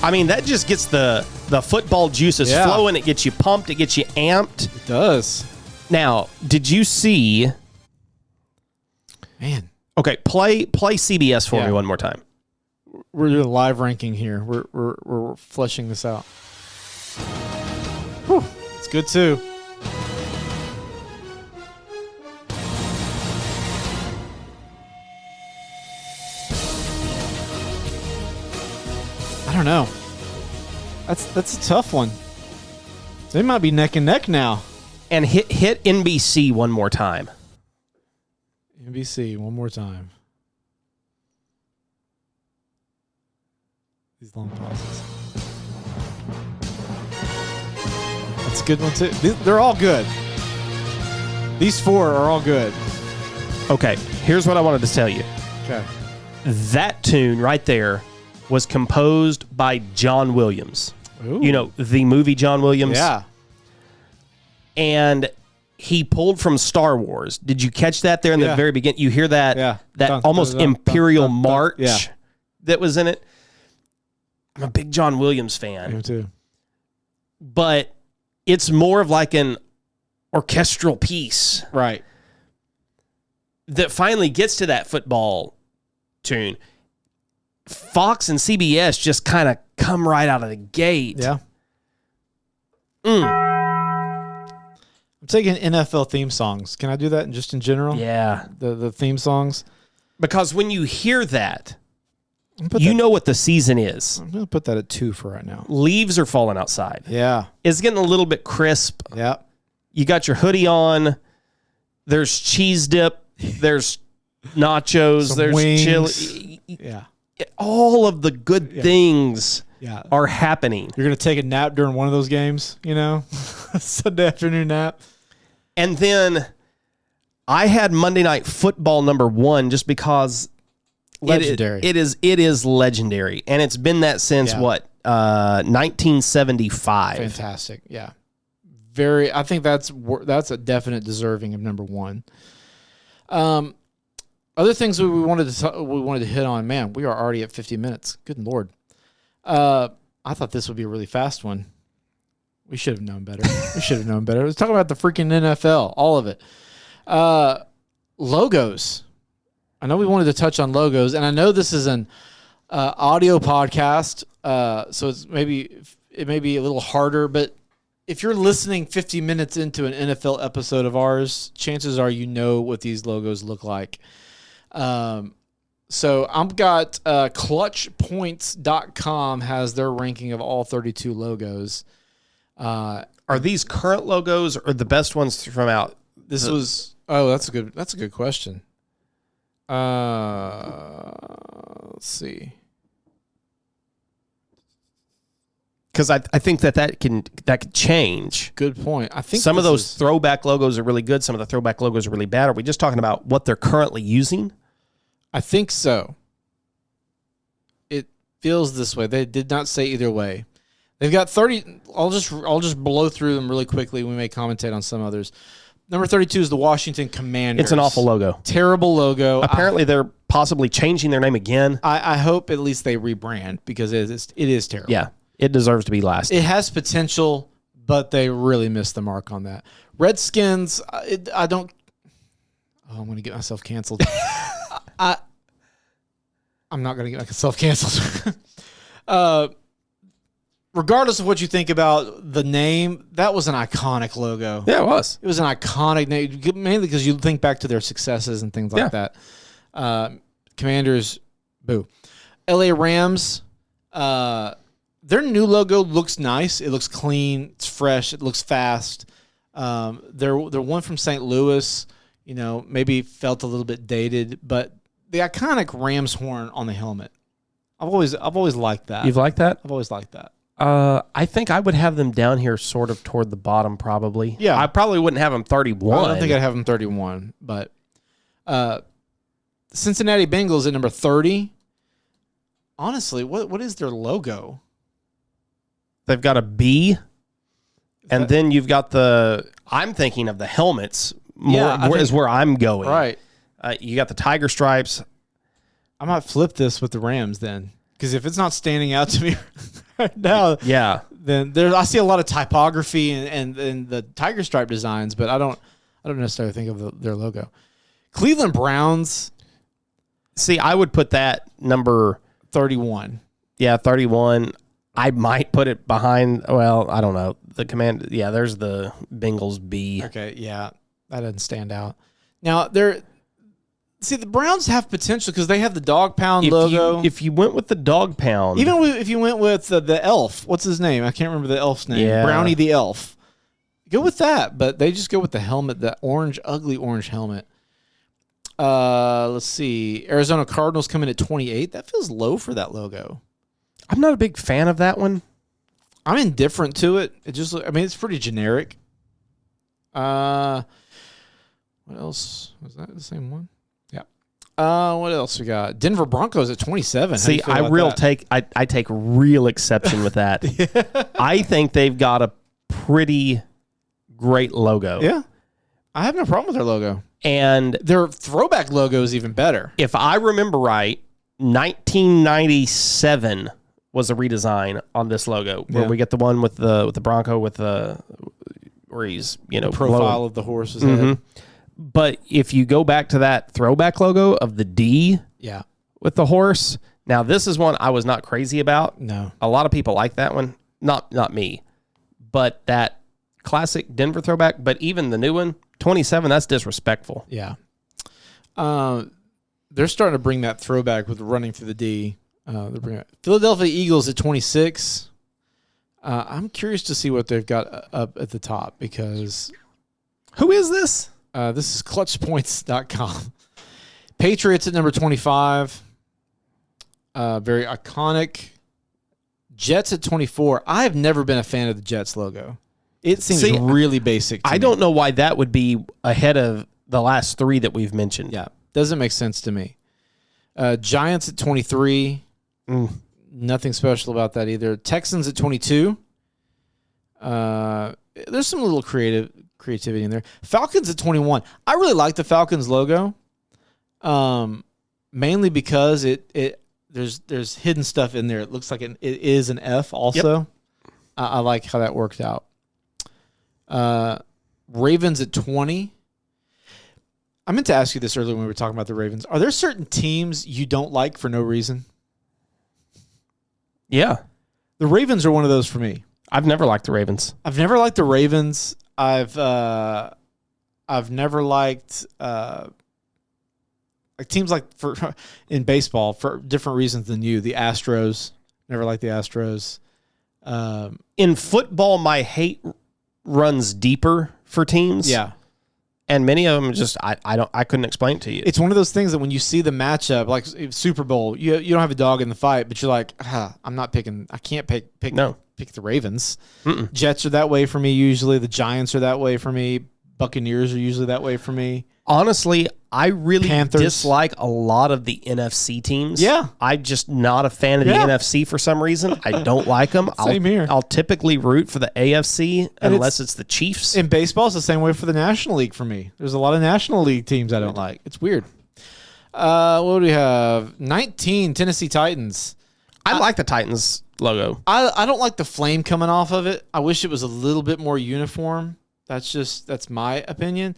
I mean, that just gets the football juices flowing. It gets you pumped. It gets you amped. It does. Now, did you see? Man. Okay, play CBS for me one more time. We're doing a live ranking here. We're fleshing this out. Whew, it's good too. I don't know. That's a tough one. They might be neck and neck now. And hit NBC one more time. NBC one more time. These long pauses. That's a good one too. They're all good. These four are all good. Okay, here's what I wanted to tell you. Okay. That tune right there was composed by John Williams. Ooh. You know, the movie John Williams? Yeah. And he pulled from Star Wars. Did you catch that there in the very beginning? You hear that that almost Imperial March that was in it? I'm a big John Williams fan. Me too. But it's more of like an orchestral piece. Right. That finally gets to that football tune. Fox and CBS just kind of come right out of the gate. Yeah. I'm taking NFL theme songs. Can I do that just in general? Yeah. The theme songs. Because when you hear that, you know what the season is. I'm going to put that at 2 for right now. Leaves are falling outside. Yeah. It's getting a little bit crisp. Yeah. You got your hoodie on. There's cheese dip. There's nachos. Some there's wings. chili. Yeah. All of the good things are happening. You're going to take a nap during one of those games, Sunday afternoon nap. And then I had Monday Night Football number 1 just because Legendary. It is legendary. And it's been that since what? 1975. Fantastic. Yeah. I think that's a definite deserving of number one. Other things we wanted to hit on. Man, we are already at 50 minutes. Good Lord. I thought this would be a really fast one. We should have known better. Let's talk about the freaking NFL, all of it. Logos. I know we wanted to touch on logos, and I know this is an audio podcast, so it may be a little harder, but if you're listening 50 minutes into an NFL episode of ours, chances are you know what these logos look like. So I've got clutchpoints.com has their ranking of all 32 logos. Are these current logos or the best ones from out? That's a good question. Let's see. Because I think that could change. Good point. I think some of those throwback logos are really good. Some of the throwback logos are really bad. Are we just talking about what they're currently using? I think so. It feels this way. They did not say either way. They've got 30. I'll just blow through them really quickly. We may commentate on some others. Number 32 is the Washington Commanders. It's an awful logo. Terrible logo. Apparently, they're possibly changing their name again. I hope at least they rebrand because it is terrible. Yeah, it deserves to be last. It has potential, but they really missed the mark on that. Redskins, I don't. Oh, I'm going to get myself canceled. I'm not going to get myself canceled. Regardless of what you think about the name, that was an iconic logo. Yeah, it was. It was an iconic name, mainly because you think back to their successes and things like that. Commanders, boo. LA Rams, their new logo looks nice. It looks clean. It's fresh. It looks fast. Their one from St. Louis, maybe felt a little bit dated, but the iconic Rams horn on the helmet. I've always liked that. You've liked that? I've always liked that. I think I would have them down here sort of toward the bottom probably. Yeah. I probably wouldn't have them 31. I don't think I'd have them 31, but Cincinnati Bengals at number 30. Honestly, what is their logo? They've got a B, and then you've got I'm thinking of the helmets more is where I'm going. Right. You got the tiger stripes. I might flip this with the Rams then, because if it's not standing out to me right now, then I see a lot of typography and the tiger stripe designs, but I don't necessarily think of their logo. Cleveland Browns. See, I would put that number 31. Yeah, 31. I might put it behind. Well, I don't know. The command. Yeah, there's the Bengals B. Okay, yeah, that doesn't stand out. Now the Browns have potential because they have the dog pound logo. If you went with the dog pound, even if you went with the elf, what's his name? I can't remember the elf's name. Yeah. Brownie the elf. Go with that, but they just go with the helmet, the ugly orange helmet. Let's see. Arizona Cardinals coming at 28. That feels low for that logo. I'm not a big fan of that one. I'm indifferent to it. It's pretty generic. What else? Was that the same one? Yeah. What else we got? Denver Broncos at 27. See, I take real exception with that. I think they've got a pretty great logo. Yeah. I have no problem with their logo. And their throwback logo is even better. If I remember right, 1997 was a redesign on this logo where we get the one with the Bronco with where he's the profile blowing of the horse's head. But if you go back to that throwback logo of the D, with the horse, now this is one I was not crazy about. No, a lot of people like that one. Not me, but that classic Denver throwback. But even the new one, 27, that's disrespectful. Yeah, they're starting to bring that throwback with running through the D. Philadelphia Eagles at 26. I'm curious to see what they've got up at the top because who is this? This is clutchpoints.com. Patriots at number 25. Very iconic. Jets at 24. I have never been a fan of the Jets logo. It seems really basic to me. I don't know why that would be ahead of the last three that we've mentioned. Yeah, doesn't make sense to me. Giants at 23. Nothing special about that either. Texans at 22. There's some little creativity in there. Falcons at 21. I really like the Falcons logo, mainly because there's hidden stuff in there. It looks like it is an F also. Yep. I like how that worked out. Ravens at 20. I meant to ask you this earlier when we were talking about the Ravens. Are there certain teams you don't like for no reason? Yeah. The Ravens are one of those for me. I've never liked the Ravens. I've never liked the Ravens. I've never liked like teams like in baseball for different reasons than you. The Astros. Never liked the Astros. In football, my hate runs deeper for teams. Yeah. And many of them just I couldn't explain it to you. It's one of those things that when you see the matchup, like Super Bowl, you don't have a dog in the fight, but you're like, I'm not picking. I can't pick the Ravens. Mm-mm. Jets are that way for me usually. The Giants are that way for me. Buccaneers are usually that way for me. Honestly, I really Panthers. dislike a lot of the NFC teams. Yeah. I'm just not a fan of the NFC for some reason. I don't like them. Same here. I'll typically root for the AFC unless it's the Chiefs. In baseball, it's the same way for the National League for me. There's a lot of National League teams I don't like. It's weird. What do we have? 19, Tennessee Titans. I like the Titans logo. I don't like the flame coming off of it. I wish it was a little bit more uniform. That's my opinion.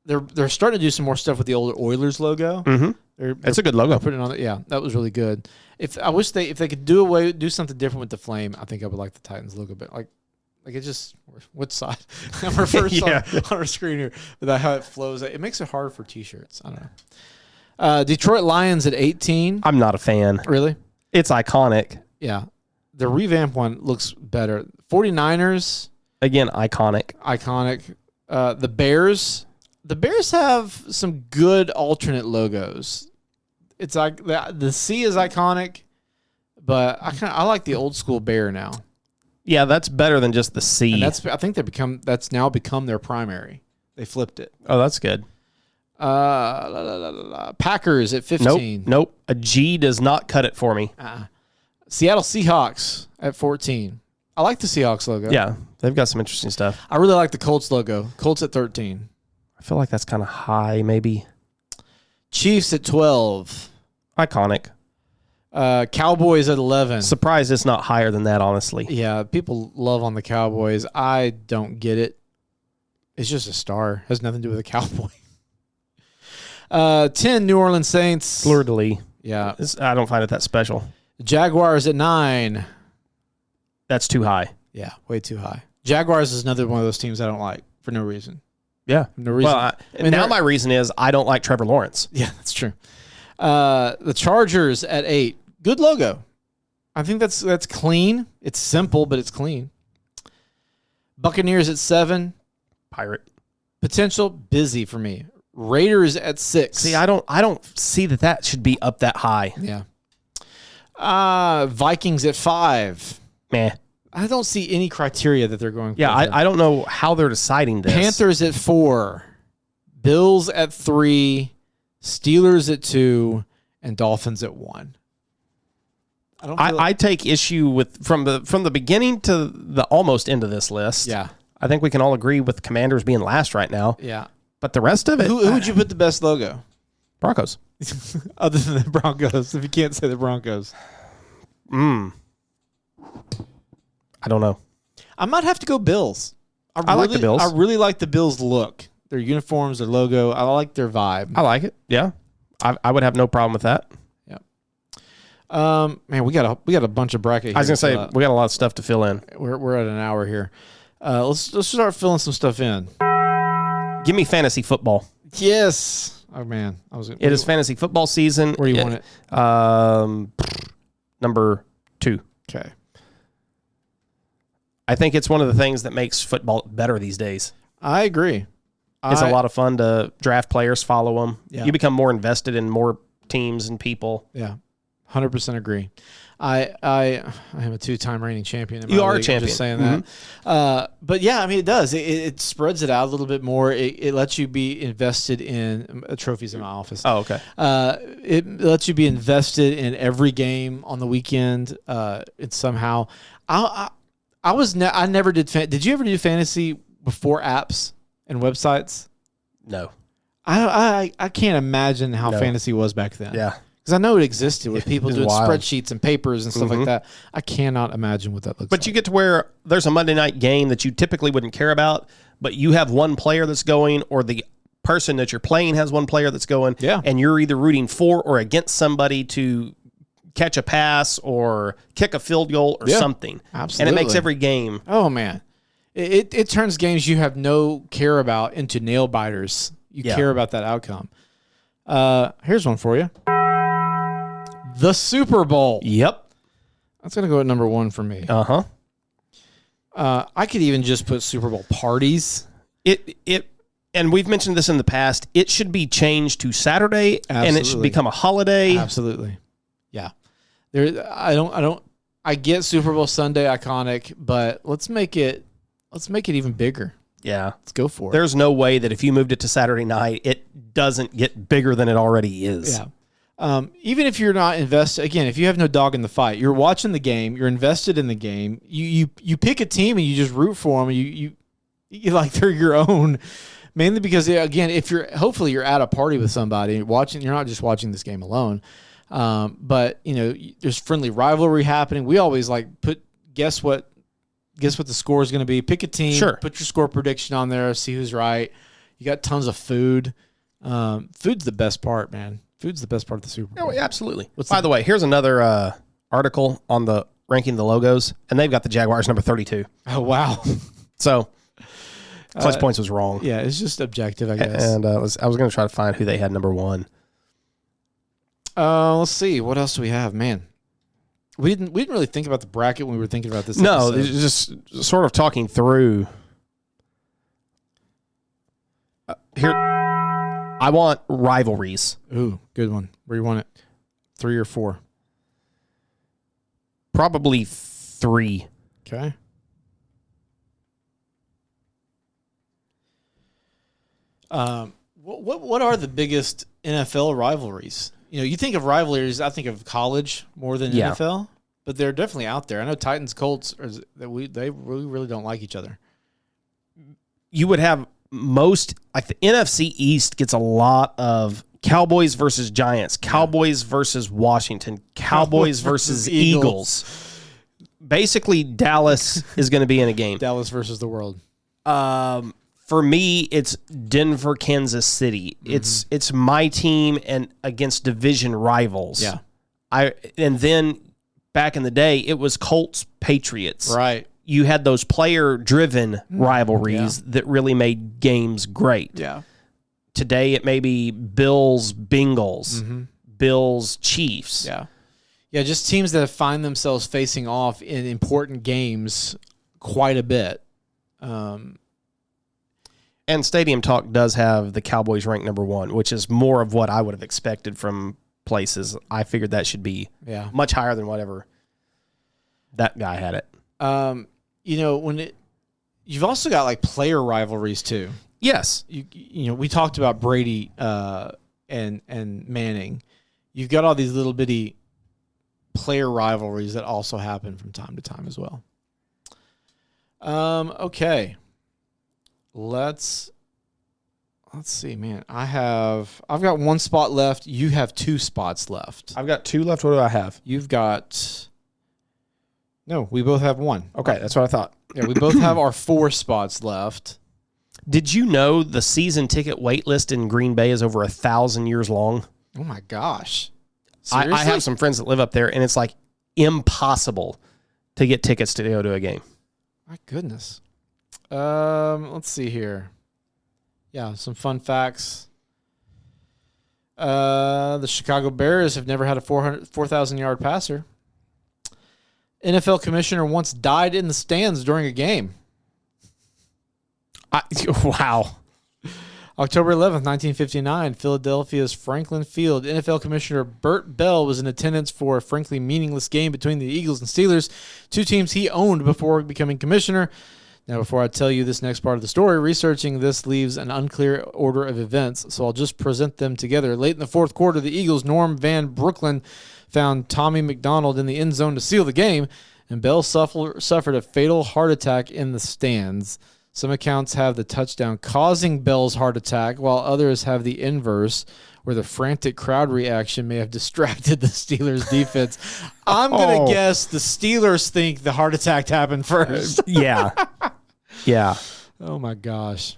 They're starting to do some more stuff with the old Oilers logo. Mm-hmm. It's a good logo. Putting it on yeah, that was really good. If they could do something different with the flame, I think I would like the Titans logo, but like it just which side? I'm reversed on our screen here, but that how it flows. It makes it hard for t-shirts. I don't know. Detroit Lions at 18. I'm not a fan. Really? It's iconic. Yeah. The revamped one looks better. 49ers. Again, iconic. The Bears. The Bears have some good alternate logos. It's like the C is iconic, but I like the old school bear now. Yeah, that's better than just the C. And I think that's now become their primary. They flipped it. Oh, that's good. Packers at 15. Nope. A G does not cut it for me. Seattle Seahawks at 14. I like the Seahawks logo. Yeah, they've got some interesting stuff. I really like the Colts logo. Colts at 13. I feel like that's kind of high, maybe. Chiefs at 12. Iconic. Cowboys at 11. Surprised it's not higher than that, honestly. Yeah, people love on the Cowboys. I don't get it. It's just a star. Has nothing to do with a cowboy. 10, New Orleans Saints. Fleur-de-lis. Yeah. I don't find it that special. Jaguars at 9. That's too high. Yeah, way too high. Jaguars is another one of those teams I don't like for no reason. Yeah. No reason. Well, now my reason is I don't like Trevor Lawrence. Yeah, that's true. The Chargers at 8. Good logo. I think that's clean. It's simple, but it's clean. Buccaneers at 7. Pirate. Potential busy for me. Raiders at 6. See, I don't see that should be up that high. Yeah. Vikings at 5. Meh. I don't see any criteria that they're going for. Yeah, I don't know how they're deciding this. Panthers at 4. Bills at 3. Steelers at 2. And Dolphins at 1. I take issue with from the beginning to the almost end of this list. Yeah. I think we can all agree with Commanders being last right now. Yeah. But the rest of it, Who would you put the best logo? Broncos. Other than the Broncos, if you can't say the Broncos. I don't know. I might have to go Bills. I like the Bills. I really like the Bills' look. Their uniforms, their logo. I like their vibe. I like it. Yeah. I would have no problem with that. Man, we got a bunch of bracket here. I was gonna say we got a lot of stuff to fill in. We're at an hour here. Let's start filling some stuff in. Give me fantasy football. Yes. Oh man, it is fantasy football season. Where do you want it? Number 2. Okay. I think it's one of the things that makes football better these days. I agree. It's a lot of fun to draft players, follow them. Yeah. You become more invested in more teams and people. Yeah. 100% agree. I am a 2-time reigning champion. You are a league. champion. I'm just saying that. But yeah, I mean, it does. It spreads it out a little bit more. It lets you be invested in trophies in my office. Oh, okay. It lets you be invested in every game on the weekend. It's somehow. I never did. Did you ever do fantasy before apps and websites? No. I can't imagine how fantasy was back then. Yeah. Because I know it existed with people doing wild. spreadsheets and papers and stuff like that. I cannot imagine what that looks like. But you get to where there's a Monday night game that you typically wouldn't care about, but you have one player that's going, or the person that you're playing has one player that's going, and you're either rooting for or against somebody to catch a pass or kick a field goal or something. Absolutely. And it makes every game. Oh, man. It turns games you have no care about into nail biters. You care about that outcome. Here's one for you. The Super Bowl. Yep. That's going to go at number 1 for me. Uh-huh. I could even just put Super Bowl parties. And we've mentioned this in the past, it should be changed to Saturday and it should become a holiday. Absolutely. Yeah. I get Super Bowl Sunday iconic, but let's make it even bigger. Yeah. Let's go for it. There's no way that if you moved it to Saturday night, it doesn't get bigger than it already is. Yeah. Even if you're not invested, again, if you have no dog in the fight, you're watching the game, you're invested in the game. You pick a team and you just root for them. You like they're your own, mainly because again, if hopefully you're at a party with somebody and watching, you're not just watching this game alone. But there's friendly rivalry happening. We always guess what the score is going to be. Pick a team, put your score prediction on there, see who's right. You got tons of food. Food's the best part, man. Food's the best part of the Super Bowl. Oh, absolutely. By the way, here's another article on the ranking the logos, and they've got the Jaguars number 32. Oh, wow. So, Clutch Points was wrong. Yeah, it's just objective, I guess. And I was going to try to find who they had number 1. Let's see. What else do we have? Man, we didn't really think about the bracket when we were thinking about this No, episode. it's just sort of talking through. Here, I want rivalries. Ooh, good one. Where you want it? 3 or 4? Probably 3. Okay. What are the biggest NFL rivalries? You think of rivalries, I think of college more than NFL, but they're definitely out there. I know Titans Colts they really don't like each other. You would have the NFC East gets a lot of Cowboys versus Giants, Cowboys versus Washington, Cowboys versus Eagles. Basically, Dallas is going to be in a game. Dallas versus the world. For me, it's Denver, Kansas City. Mm-hmm. It's my team and against division rivals. Yeah. And then back in the day, it was Colts, Patriots. Right. You had those player-driven rivalries that really made games great. Yeah. Today, it may be Bills, Bengals, Bills, Chiefs. Yeah. Yeah, just teams that find themselves facing off in important games quite a bit. And Stadium Talk does have the Cowboys ranked number 1, which is more of what I would have expected from places. I figured that should be much higher than whatever that guy had it. You've also got player rivalries too. Yes. We talked about Brady and Manning. You've got all these little bitty player rivalries that also happen from time to time as well. Okay. Let's see, man. I've got 1 spot left. You have 2 spots left. I've got 2 left. What do I have? You've got... No, we both have 1. Okay, that's what I thought. Yeah, we both have our 4 spots left. Did you know the season ticket wait list in Green Bay is over 1,000 years long? Oh, my gosh. I have some friends that live up there, and it's impossible to get tickets to go to a game. My goodness. Let's see here. Yeah, some fun facts. The Chicago Bears have never had a 4,000-yard passer. NFL commissioner once died in the stands during a game. Wow. October 11th, 1959, Philadelphia's Franklin Field. NFL Commissioner Burt Bell was in attendance for a frankly meaningless game between the Eagles and Steelers, two teams he owned before becoming commissioner. Now, before I tell you this next part of the story, researching this leaves an unclear order of events, so I'll just present them together. Late in the fourth quarter, the Eagles' Norm Van Brooklyn found Tommy McDonald in the end zone to seal the game, and Bell suffered a fatal heart attack in the stands. Some accounts have the touchdown causing Bell's heart attack, while others have the inverse, where the frantic crowd reaction may have distracted the Steelers' defense. I'm going to guess the Steelers think the heart attack happened first. Yeah. Yeah. Oh, my gosh.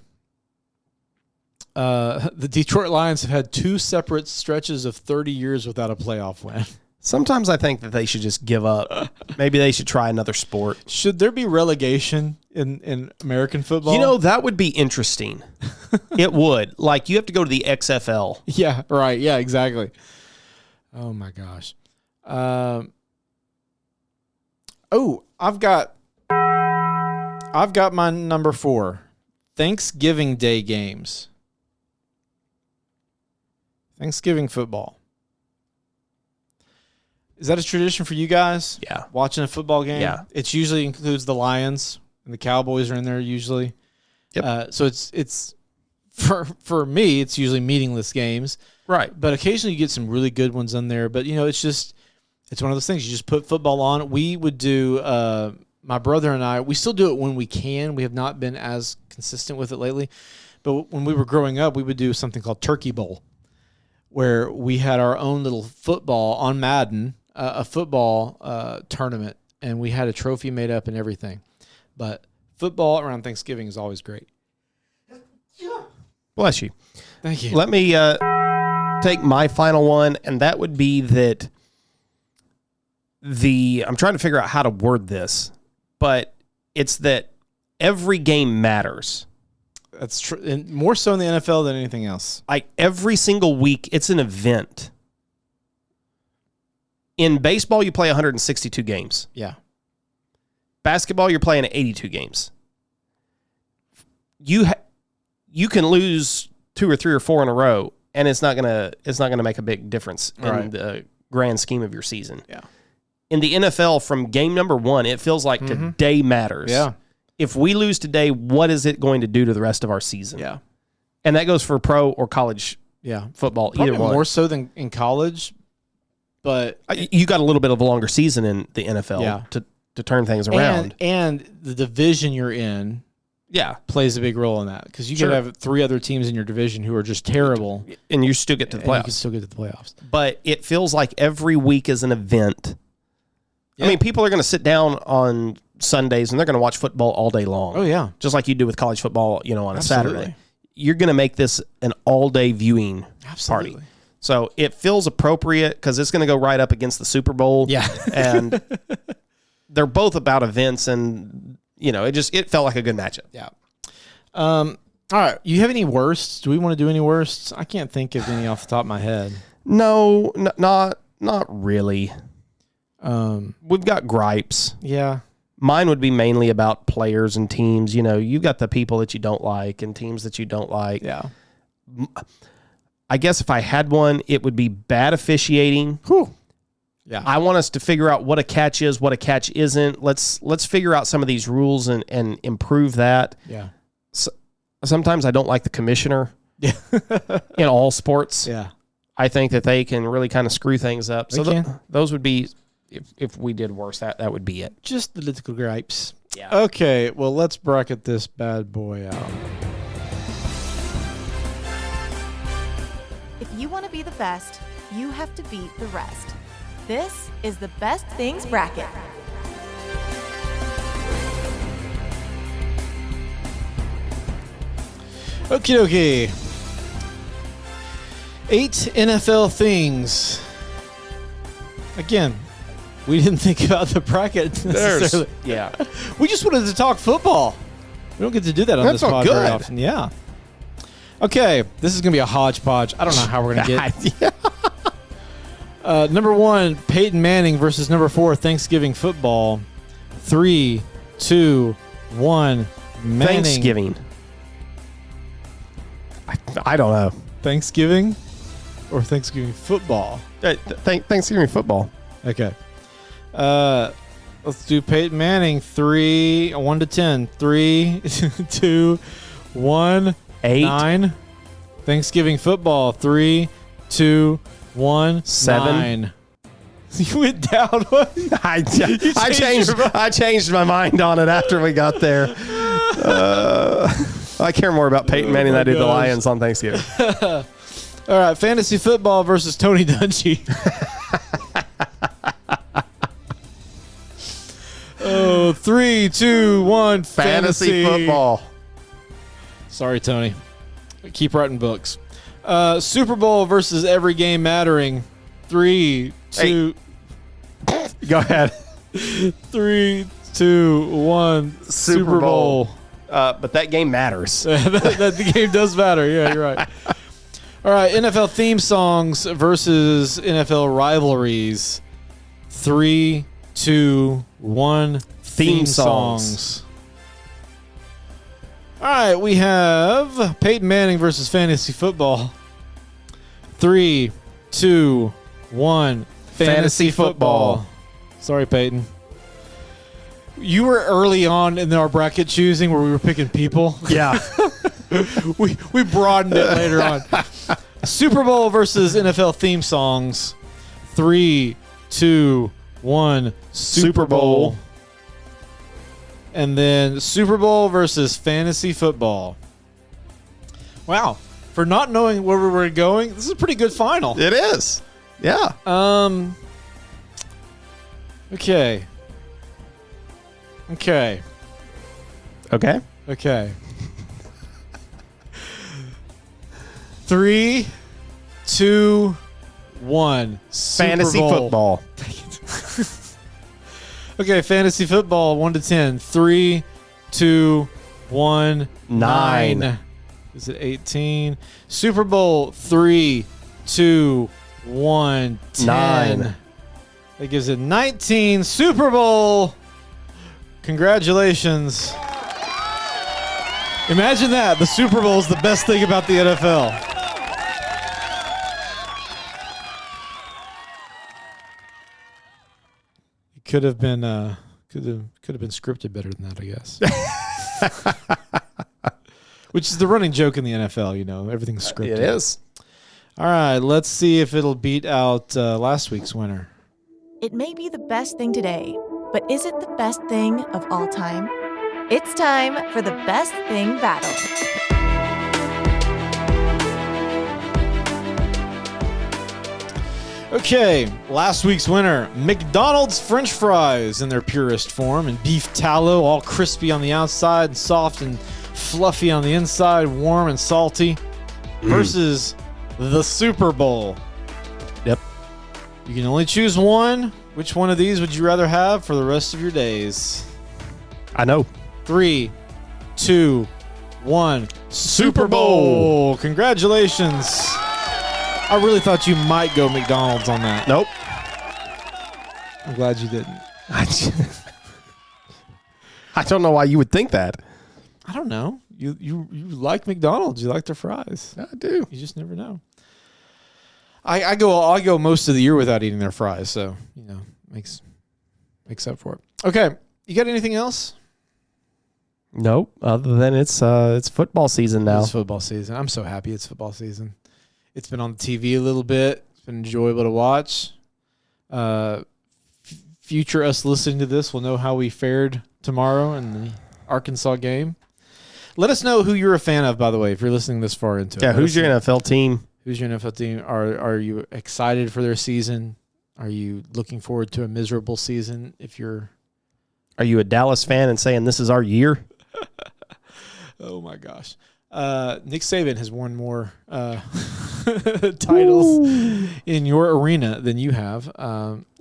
The Detroit Lions have had two separate stretches of 30 years without a playoff win. Sometimes I think that they should just give up. Maybe they should try another sport. Should there be relegation in American football? You know, that would be interesting. It would. Like, you have to go to the XFL. Yeah, right. Yeah, exactly. Oh, my gosh. I've got my number 4. Thanksgiving Day games. Thanksgiving football. Is that a tradition for you guys? Yeah. Watching a football game? Yeah. It usually includes the Lions and the Cowboys are in there usually. Yep. So it's for me, it's usually meaningless games. Right. But occasionally you get some really good ones in there. But, you know, it's one of those things. You just put football on. We would do, my brother and I, we still do it when we can. We have not been as consistent with it lately. But when we were growing up, we would do something called Turkey Bowl, where we had our own little football on Madden, a football tournament, and we had a trophy made up and everything. But football around Thanksgiving is always great. Bless you. Thank you. Let me take my final one, and that would be that I'm trying to figure out how to word this, but it's that every game matters. That's true. And more so in the NFL than anything else. Like every single week, it's an event. In baseball, you play 162 games. Yeah. Basketball, you're playing 82 games. You can lose 2 or 3 or 4 in a row, and it's not gonna make a big difference in the grand scheme of your season. Yeah. In the NFL, from game number 1, it feels like today matters. Yeah. If we lose today, what is it going to do to the rest of our season? Yeah. And that goes for pro or college football, Probably either one. more so than in college, but You got a little bit of a longer season in the NFL to turn things around. And the division you're in plays a big role in that, because you could have 3 other teams in your division who are just terrible. And you still get to the and you playoffs. can still get to the playoffs. But it feels like every week is an event. Yeah. I mean, people are going to sit down on Sundays and they're going to watch football all day long. Oh, yeah. Just like you do with college football, on a Absolutely. Saturday. You're going to make this an all-day viewing party. So it feels appropriate because it's going to go right up against the Super Bowl. Yeah. And they're both about events, and, it felt like a good matchup. Yeah. All right. You have any worsts? Do we want to do any worsts? I can't think of any off the top of my head. No, not really. We've got gripes. Yeah. Mine would be mainly about players and teams. You've got the people that you don't like and teams that you don't like. Yeah. I guess if I had one, it would be bad officiating. Whew. Yeah. I want us to figure out what a catch is, what a catch isn't. Let's figure out some of these rules and improve that. Yeah. So, sometimes I don't like the commissioner in all sports. Yeah. I think that they can really kind of screw things up. They can. Those would be, if we did worse, that would be it. Just the little gripes. Yeah. Okay, well, let's bracket this bad boy out. If you want to be the best, you have to beat the rest. This is the Best Things Bracket. Okie dokie. 8 NFL things. Again, we didn't think about the bracket necessarily. Yeah. We just wanted to talk football. We don't get to do that on That this felt pod very good. often. Yeah. Okay, this is going to be a hodgepodge. I don't know how we're going to get. Number 1, Peyton Manning versus number 4, Thanksgiving football. 3, 2, 1, Manning. Thanksgiving. I don't know. Thanksgiving or Thanksgiving football? Thanksgiving football. Okay. Let's do Peyton Manning. 1 to 10. 3, 2, 1. 8. 9. Thanksgiving football. 3, 2, 1. 7. 9. You went down. What? I changed my mind on it after we got there. I care more about Peyton Manning than I do the Lions on Thanksgiving. All right, fantasy football versus Tony Dungy. 3, 2, 1. Fantasy football. Sorry, Tony. Keep writing books. Super Bowl versus every game mattering. 3, 2. Go ahead. 3, 2, 1. Super Bowl. But that game matters. The game does matter. Yeah, you're right. All right, NFL theme songs versus NFL rivalries. 3, 2, 1. Theme songs. All right, we have Peyton Manning versus fantasy football. 3, 2, 1. Fantasy football. Sorry, Peyton. You were early on in our bracket choosing where we were picking people. Yeah. we broadened it later on. Super Bowl versus NFL theme songs. 3, 2, 1. Super Bowl. And then Super Bowl versus fantasy football. Wow. For not knowing where we were going, this is a pretty good final. It is. Yeah. Okay. 3, 2, 1. Fantasy football. Okay, fantasy football, 1 to 10. 3, 2, 1. 9. Is it 18? Super Bowl, 3, 2, 1. 10. 9. That gives it 19. Super Bowl. Congratulations. Imagine that. The Super Bowl is the best thing about the NFL. It could have been scripted better than that, I guess. Which is the running joke in the NFL, you know, everything's scripted. It is. All right, let's see if it'll beat out last week's winner. It may be the best thing today, but is it the best thing of all time? It's time for the best thing battle. Okay, last week's winner, McDonald's French fries in their purest form and beef tallow, all crispy on the outside and soft and fluffy on the inside, warm and salty, versus the Super Bowl. Yep. You can only choose one. Which one of these would you rather have for the rest of your days? I know. 3, 2, 1. Super Bowl. Congratulations. I really thought you might go McDonald's on that. Nope. I'm glad you didn't. I don't know why you would think that. I don't know. You like McDonald's. You like their fries. I do. You just never know. I go most of the year without eating their fries, so you know makes up for it. Okay, you got anything else? Nope. Other than it's football season now. It's football season. I'm so happy it's football season. It's been on the TV a little bit. It's been enjoyable to watch. Future us listening to this will know how we fared tomorrow in the Arkansas game. Let us know who you're a fan of, by the way, if you're listening this far into it. Yeah, who's your NFL team? Who's your NFL team? Are you excited for their season? Are you looking forward to a miserable season? Are you a Dallas fan and saying this is our year? Oh my gosh. Nick Saban has won more titles in your arena than you have.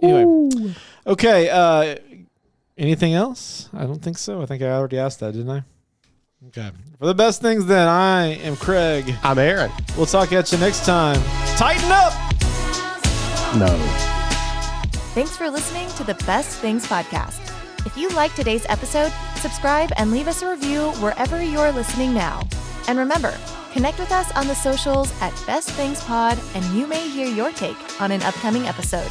Anyway. Okay. Anything else? I don't think so. I think I already asked that, didn't I? Okay. For the best things then, I am Craig. I'm Aaron. We'll talk at you next time. Tighten up! No. Thanks for listening to the Best Things Podcast. If you liked today's episode, subscribe and leave us a review wherever you're listening now. And remember, connect with us on the socials at Best Things Pod, and you may hear your take on an upcoming episode.